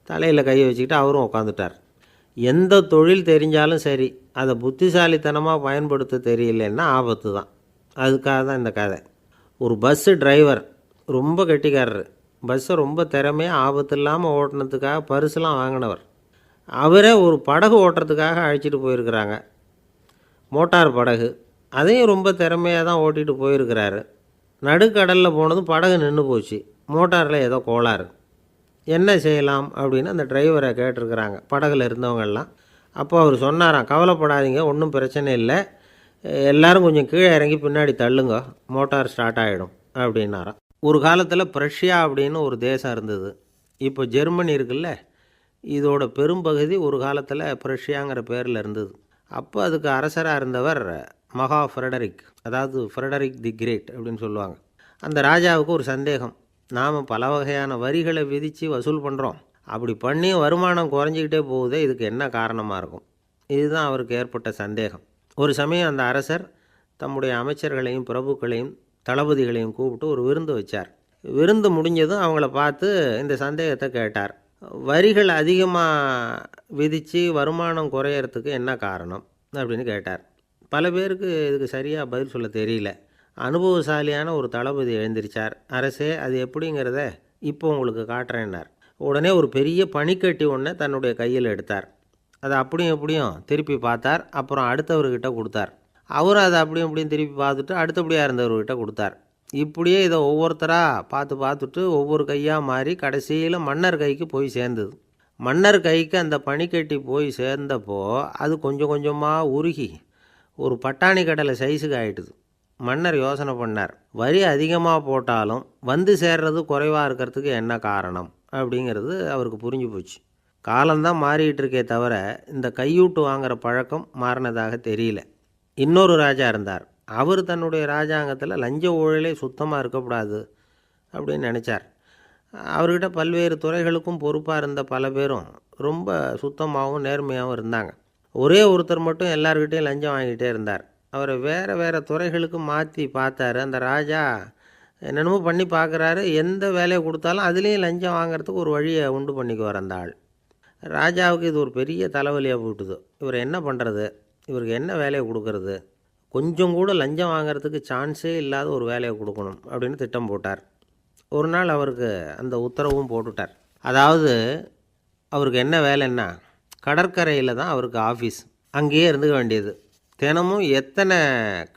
Speaker 1: தலையில் கையை வச்சுக்கிட்டு அவரும் உட்காந்துட்டார். எந்த தொழில் தெரிஞ்சாலும் சரி, அதை புத்திசாலித்தனமாக பயன்படுத்த தெரியலன்னா ஆபத்து தான். அதுக்காக தான் இந்த கதை. ஒரு பஸ்ஸு டிரைவர் ரொம்ப கெட்டிக்காரர். பஸ்ஸை ரொம்ப திறமையாக ஆபத்து இல்லாமல் ஓட்டினதுக்காக பரிசுலாம் வாங்கினவர். அவரே ஒரு படகு ஓட்டுறதுக்காக அழைச்சிட்டு போயிருக்கிறாங்க, மோட்டார் படகு. அதையும் ரொம்ப திறமையாக தான் ஓட்டிகிட்டு போயிருக்கிறாரு. நடுக்கடலில் போனதும் படகு நின்று போச்சு. மோட்டாரில் ஏதோ கோளாறு. என்ன செய்யலாம் அப்படின்னு அந்த டிரைவரை கேட்டிருக்கிறாங்க படகுல இருந்தவங்கெல்லாம். அப்போ அவர் சொன்னாராம், கவலைப்படாதீங்க, ஒன்றும் பிரச்சனை இல்லை, எல்லோரும் கொஞ்சம் கீழே இறங்கி பின்னாடி தள்ளுங்க, மோட்டார் ஸ்டார்ட் ஆகிடும் அப்படின்னாராம். ஒரு காலத்தில் பிரஷ்யா அப்படின்னு ஒரு தேசம் இருந்தது. இப்போ ஜெர்மனி இருக்குல்ல, இதோட பெரும்பகுதி ஒரு காலத்தில் பிரஷ்யாங்கிற பேரில் இருந்தது. அப்போ அதுக்கு அரசராக இருந்தவர் மகா ஃப்ரெடரிக், அதாவது ஃப்ரெடரிக் தி கிரேட் அப்படின்னு சொல்லுவாங்க. அந்த ராஜாவுக்கு ஒரு சந்தேகம். நாம் பல வகையான வரிகளை விதித்து வசூல் பண்ணுறோம், அப்படி பண்ணி வருமானம் குறைஞ்சிக்கிட்டே போகுதே, இதுக்கு என்ன காரணமாக இருக்கும்? இதுதான் அவருக்கு ஏற்பட்ட சந்தேகம். ஒரு சமயம் அந்த அரசர் தம்முடைய அமைச்சர்களையும் பிரபுக்களையும் தளபதிகளையும் கூப்பிட்டு ஒரு விருந்து வச்சார். விருந்து முடிஞ்சதும் அவங்கள பார்த்து இந்த சந்தேகத்தை கேட்டார். வரிகள் அதிகமாக விதித்து வருமானம் குறையறதுக்கு என்ன காரணம் அப்படின்னு கேட்டார். பல பேருக்கு இதுக்கு சரியாக பதில் சொல்ல தெரியல. அனுபவசாலியான ஒரு தளபதி எழுந்திரிச்சார். அரசே, அது எப்படிங்கிறத இப்போ உங்களுக்கு காட்டுறேன்னார். உடனே ஒரு பெரிய பனிக்கட்டி ஒன்றை தன்னுடைய கையில் எடுத்தார். அதை அப்படியும் எப்படியும் திருப்பி பார்த்தார். அப்புறம் அடுத்தவர்கிட்ட கொடுத்தார். அவரும் அதை அப்படியும் இப்படியும் திருப்பி பார்த்துட்டு அடுத்தபடியாக இருந்தவர்கிட்ட கொடுத்தார். இப்படியே இதை ஒவ்வொருத்தராக பார்த்துட்டு ஒவ்வொரு கையாக மாறி கடைசியில் மன்னர் கைக்கு போய் சேர்ந்தது. மன்னர் கைக்கு அந்த பனிக்கட்டி போய் சேர்ந்தப்போ அது கொஞ்சம் கொஞ்சமாக உருகி ஒரு பட்டாணி கடலை சைஸுக்கு ஆகிட்டுது. மன்னர் யோசனை பண்ணார், வரி அதிகமாக போட்டாலும் வந்து சேர்றது குறைவாக இருக்கிறதுக்கு என்ன காரணம் அப்படிங்கிறது அவருக்கு புரிஞ்சு போச்சு. காலம்தான் மாறிக்கிட்டு இருக்கே தவிர இந்த கையூட்டு வாங்குகிற பழக்கம் மாறினதாக தெரியல. இன்னொரு ராஜா இருந்தார். அவர் தன்னுடைய ராஜாங்கத்தில் லஞ்ச ஊழலே சுத்தமாக இருக்கக்கூடாது அப்படின்னு நினச்சார். அவர்கிட்ட பல்வேறு துறைகளுக்கும் பொறுப்பாக இருந்த பல பேரும் ரொம்ப சுத்தமாகவும் நேர்மையாகவும் இருந்தாங்க. ஒரே ஒருத்தர் மட்டும் எல்லார்கிட்டையும் லஞ்சம் வாங்கிட்டே இருந்தார். அவரை வேறு வேறு துறைகளுக்கு மாற்றி பார்த்தாரு. அந்த ராஜா என்னென்னமோ பண்ணி பார்க்குறாரு. எந்த வேலையை கொடுத்தாலும் அதுலேயும் லஞ்சம் வாங்கிறதுக்கு ஒரு வழியை உண்டு பண்ணிக்குவார் அந்த ஆள். ராஜாவுக்கு இது ஒரு பெரிய தலைவலியாக போட்டுது. இவர் என்ன பண்ணுறது, இவருக்கு என்ன வேலையை கொடுக்கறது, கொஞ்சம் கூட லஞ்சம் வாங்கிறதுக்கு சான்ஸே இல்லாத ஒரு வேலையை கொடுக்கணும் அப்படின்னு திட்டம் போட்டார். ஒரு நாள் அவருக்கு அந்த உத்தரவும் போட்டுட்டார். அதாவது அவருக்கு என்ன வேலைன்னா, கடற்கரையில் தான் அவருக்கு ஆஃபீஸ். அங்கேயே இருந்துக்க வேண்டியது. தினமும் எத்தனை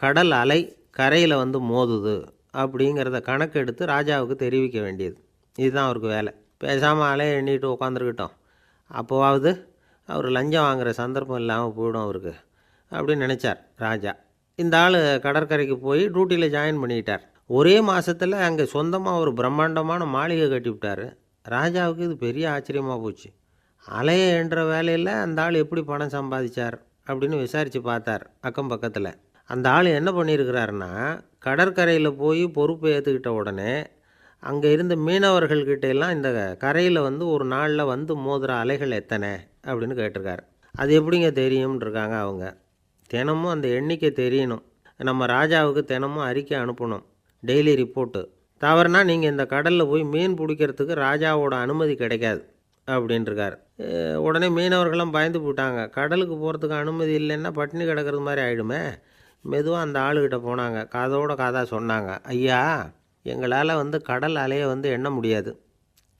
Speaker 1: கடல் அலை கரையில் வந்து மோதுது அப்படிங்கிறத கணக்கெடுத்து ராஜாவுக்கு தெரிவிக்க வேண்டியது. இதுதான் அவருக்கு வேலை. பேசாமல் அலையை எண்ணிட்டு உட்காந்துருக்கட்டும், அப்போவாவது அவர் லஞ்சம் வாங்குகிற சந்தர்ப்பம் இல்லாமல் போயிடும் அவருக்கு அப்படின்னு நினச்சார் ராஜா. இந்த ஆள் கடற்கரைக்கு போய் டியூட்டியில் ஜாயின் பண்ணிக்கிட்டார். ஒரே மாதத்தில் அங்கே சொந்தமாக ஒரு பிரம்மாண்டமான மாளிகை கட்டிவிட்டார். ராஜாவுக்கு இது பெரிய ஆச்சரியமாக போச்சு. அலையை என்ற வேலையில் அந்த ஆள் எப்படி பணம் சம்பாதிச்சார் அப்படின்னு விசாரித்து பார்த்தார் அக்கம் பக்கத்தில். அந்த ஆள் என்ன பண்ணியிருக்கிறாருன்னா, கடற்கரையில் போய் பொறுப்பை ஏற்றுக்கிட்ட உடனே அங்கே இருந்த மீனவர்கள்கிட்ட எல்லாம் இந்த கரையில் வந்து ஒரு நாளில் வந்து மோதுகிற அலைகள் எத்தனை அப்படின்னு கேட்டிருக்காரு. அது எப்படிங்க தெரியும்னு இருக்காங்க அவங்க. தினமும் அந்த எண்ணிக்கை தெரியணும். நம்ம ராஜாவுக்கு தினமும் அறிக்கை அனுப்பணும், டெய்லி ரிப்போர்ட்டு. தவறுனா நீங்கள் இந்த கடலில் போய் மீன் பிடிக்கிறதுக்கு ராஜாவோட அனுமதி கிடைக்காது அப்படின்ட்டுருக்கார். உடனே மீனவர்கள்லாம் பயந்து போட்டாங்க. கடலுக்கு போகிறதுக்கு அனுமதி இல்லைன்னா பட்டினி கிடக்கிறது மாதிரி ஆகிடுமே. மெதுவாக அந்த ஆளுகிட்ட போனாங்க, காதோட காதாக சொன்னாங்க, ஐயா, எங்களால் வந்து கடல் அலையை வந்து எண்ண முடியாது.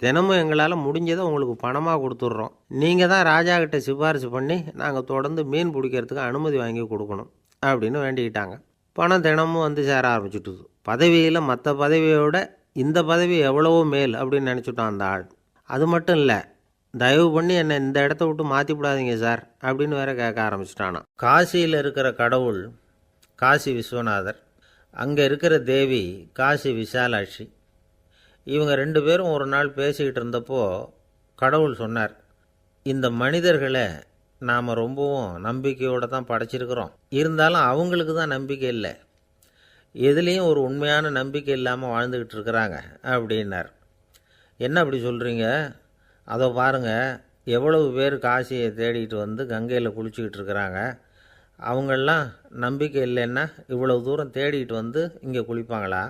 Speaker 1: தினமும் எங்களால் முடிஞ்சதை உங்களுக்கு பணமாக கொடுத்துட்றோம். நீங்கள் தான் ராஜா கிட்ட சிபாரிசு பண்ணி நாங்கள் தொடர்ந்து மீன் பிடிக்கிறதுக்கு அனுமதி வாங்கி கொடுக்கணும் அப்படின்னு வேண்டிக்கிட்டாங்க. பணம் தினமும் வந்து சேர ஆரம்பிச்சுட்டுது. பதவியில் மற்ற பதவியோட இந்த பதவி எவ்வளவோ மேல் அப்படின்னு நினச்சிட்டோம் அந்த ஆள். அது மட்டும் இல்லை, தயவு பண்ணி என்னை இந்த இடத்த விட்டு மாற்றிவிடாதீங்க சார் அப்படின்னு வேற கேட்க ஆரம்பிச்சிட்டானா. காசியில் இருக்கிற கடவுள் காசி விஸ்வநாதர், அங்கே இருக்கிற தேவி காசி விசாலாட்சி. இவங்க ரெண்டு பேரும் ஒரு நாள் பேசிக்கிட்டு இருந்தப்போ கடவுள் சொன்னார், இந்த மனிதர்களை நாம் ரொம்பவும் நம்பிக்கையோடு தான் படைச்சிருக்கிறோம். இருந்தாலும் அவங்களுக்கு தான் நம்பிக்கை இல்லை, எதுலேயும் ஒரு உண்மையான நம்பிக்கை இல்லாமல் வாழ்ந்துக்கிட்டு இருக்கிறாங்க அப்படின்னார். என்ன அப்படி சொல்கிறீங்க? அதோ பாருங்கள், எவ்வளவு பேர் காசியை தேடிட்டு வந்து கங்கையில் குளிச்சுக்கிட்டு இருக்கிறாங்க. அவங்களெலாம் நம்பிக்கை இல்லைன்னா இவ்வளவு தூரம் தேடிட்டு வந்து இங்கே குளிப்பாங்களா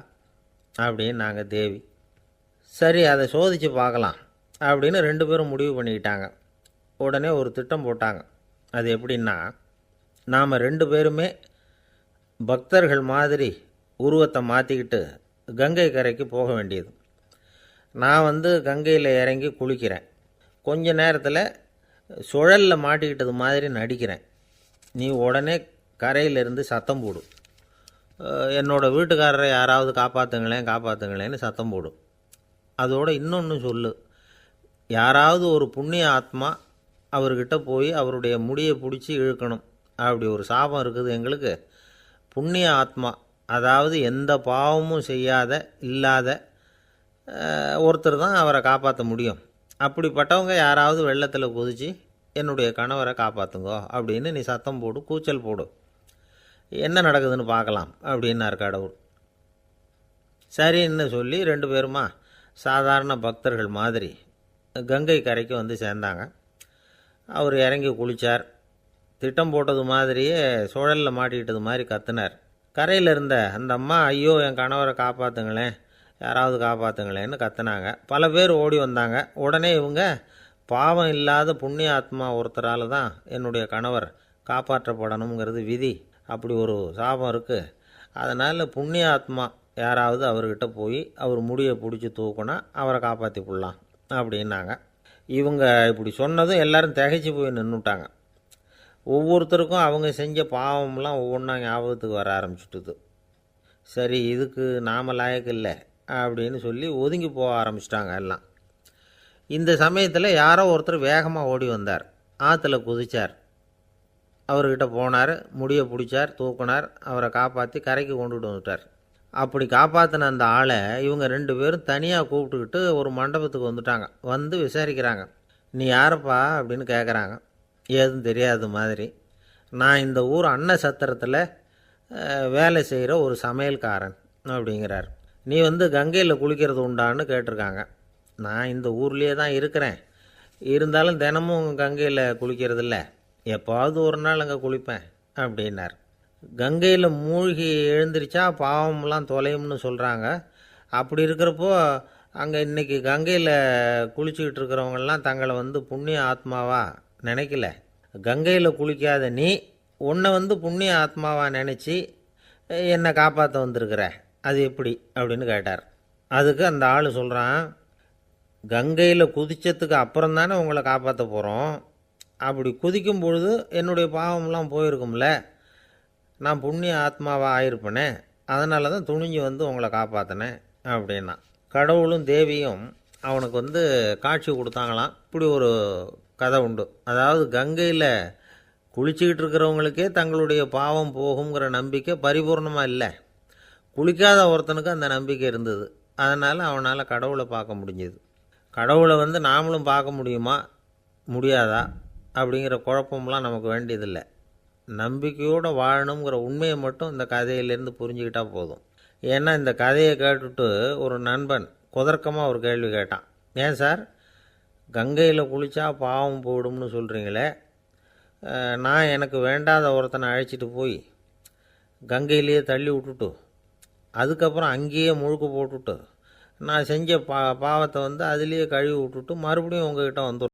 Speaker 1: அப்படின்னு நாங்கள் தேவி. சரி, அதை சோதித்து பார்க்கலாம் அப்படின்னு ரெண்டு பேரும் முடிவு பண்ணிக்கிட்டாங்க. உடனே ஒரு திட்டம் போட்டாங்க. அது எப்படின்னா, நாம் ரெண்டு பேருமே பக்தர்கள் மாதிரி உருவத்தை மாற்றிக்கிட்டு கங்கை கரைக்கு போக வேண்டியது. நான் வந்து கங்கையில் இறங்கி குளிக்கிறேன். கொஞ்ச நேரத்தில் சுழலில் மாட்டிக்கிட்டது மாதிரி நடிக்கிறேன். நீ உடனே கரையிலிருந்து சத்தம் போடு, என்னோடய வீட்டுக்காரரை யாராவது காப்பாற்றுங்களேன்னு சத்தம் போடும். அதோடு இன்னொன்று சொல்லு, யாராவது ஒரு புண்ணிய ஆத்மா அவர்கிட்ட போய் அவருடைய முடியை பிடிச்சி இழுக்கணும். அப்படி ஒரு சாபம் இருக்குது எங்களுக்கு. புண்ணிய ஆத்மா, அதாவது எந்த பாவமும் செய்யாத இல்லாத ஒருத்தர் தான் அவரை காப்பாற்ற முடியும். அப்படிப்பட்டவங்க யாராவது வெள்ளத்தில் குதித்து என்னுடைய கணவரை காப்பாற்றுங்கோ அப்படின்னு நீ சத்தம் போடு, கூச்சல் போடு, என்ன நடக்குதுன்னு பார்க்கலாம் அப்படின்னார் கடவுள். சரின்னு சொல்லி ரெண்டு பேருமா சாதாரண பக்தர்கள் மாதிரி கங்கை கரைக்கு வந்து சேர்ந்தாங்க. அவர் இறங்கி குளித்தார். திட்டம் போட்டது மாதிரியே சுழலில் மாட்டிக்கிட்டது மாதிரி கத்துனார். கரையில் இருந்த அந்த அம்மா, ஐயோ என் கணவரை காப்பாற்றுங்களேன், யாராவது காப்பாற்றுங்களேன்னு கத்துனாங்க. பல பேர் ஓடி வந்தாங்க. உடனே இவங்க, பாவம் இல்லாத புண்ணிய ஆத்மா ஒருத்தரால் தான் என்னுடைய கணவர் காப்பாற்றப்படணுங்கிறது விதி, அப்படி ஒரு சாபம் இருக்குது, அதனால் புண்ணிய ஆத்மா யாராவது அவர்கிட்ட போய் அவர் முடியை பிடிச்சி தூக்குனா அவரை காப்பாற்றி போடலாம் அப்படின்னாங்க. இவங்க இப்படி சொன்னதும் எல்லோரும் திகைச்சு போய் நின்றுட்டாங்க. ஒவ்வொருத்தருக்கும் அவங்க செஞ்ச பாவம்லாம் ஒவ்வொன்றா ஞாபகத்துக்கு வர ஆரம்பிச்சுட்டுது. சரி, இதுக்கு நாம் லாயக்கு இல்லை அப்படின்னு சொல்லி ஒதுங்கி போக ஆரம்பிச்சிட்டாங்க எல்லாம். இந்த சமயத்தில் யாரோ ஒருத்தர் வேகமாக ஓடி வந்தார். ஆற்றுல குதித்தார். அவர்கிட்ட போனார், முடியை பிடிச்சார், தூக்குனார், அவரை காப்பாற்றி கரைக்கு கொண்டுட்டு வந்துட்டார். அப்படி காப்பாற்றின அந்த ஆளை இவங்க ரெண்டு பேரும் தனியாக கூப்பிட்டுக்கிட்டு ஒரு மண்டபத்துக்கு வந்துட்டாங்க. வந்து விசாரிக்கிறாங்க. நீ யாரப்பா அப்படின்னு கேட்குறாங்க. ஏதும் தெரியாத மாதிரி. நான் இந்த ஊர் அன்ன சத்திரத்தில் வேலை செய்கிற ஒரு சமையல்காரன் அப்படிங்கிறார். நீ வந்து கங்கையில் குளிக்கிறது உண்டான்னு கேட்டிருக்காங்க. நான் இந்த ஊர்லேயே தான் இருக்கிறேன், இருந்தாலும் தினமும் கங்கையில் குளிக்கிறது இல்லை, எப்போவாவது ஒரு நாள் அங்கே குளிப்பேன் அப்படின்னார். கங்கையில் மூழ்கி எழுந்திரிச்சா பாவம்லாம் தொலையும்னு சொல்கிறாங்க. அப்படி இருக்கிறப்போ அங்கே இன்றைக்கி கங்கையில் குளிச்சுக்கிட்டு இருக்கிறவங்கெல்லாம் தங்களை வந்து புண்ணிய ஆத்மாவா நினைக்கல. கங்கையில் குளிக்காத நீ உன்னை வந்து புண்ணிய ஆத்மாவா நினச்சி என்னை காப்பாற்ற வந்திருக்கிற, அது எப்படி அப்படின்னு கேட்டார். அதுக்கு அந்த ஆள் சொல்கிறான், கங்கையில் குதித்ததுக்கு அப்புறம் தானே உங்களை காப்பாற்ற போகிறோம். அப்படி குதிக்கும் பொழுது என்னுடைய பாவம்லாம் போயிருக்கும்ல, நான் புண்ணிய ஆத்மாவாக ஆயிருப்பேனே, அதனால தான் துணிஞ்சு வந்து உங்களை காப்பாற்றினேன் அப்படின்னா. கடவுளும் தேவியும் அவனுக்கு வந்து காட்சி கொடுத்தாங்களாம். இப்படி ஒரு கதை உண்டு. அதாவது கங்கையில் குளிச்சுக்கிட்டு இருக்கிறவங்களுக்கே தங்களுடைய பாவம் போகுங்கிற நம்பிக்கை பரிபூர்ணமாக இல்லை, குளிக்காத ஒருத்தனுக்கு அந்த நம்பிக்கை இருந்தது. அதனால் அவனால் கடவுளை பார்க்க முடிஞ்சது. கடவுளை வந்து நாமளும் பார்க்க முடியுமா முடியாதா அப்படிங்கிற குழப்பம்லாம் நமக்கு வேண்டியதில்லை. நம்பிக்கையோடு வாழணுங்கிற உண்மையை மட்டும் இந்த கதையிலேருந்து புரிஞ்சுக்கிட்டால் போதும். ஏன்னா இந்த கதையை கேட்டுட்டு ஒரு நண்பன் குதர்க்கமாக ஒரு கேள்வி கேட்டான். ஏன் சார், கங்கையில் குளித்தா பாவம் போயிடும்னு சொல்கிறீங்களே, நான் எனக்கு வேண்டாத ஒருத்தனை அழைச்சிட்டு போய் கங்கையிலேயே தள்ளி விட்டுட்டு அதுக்கப்புறம் அங்கேயே முழுக்க போட்டுட்டு நான் செஞ்ச பாவத்தை வந்து அதுலேயே கழுவி விட்டுட்டு மறுபடியும் உங்ககிட்ட வந்துடும்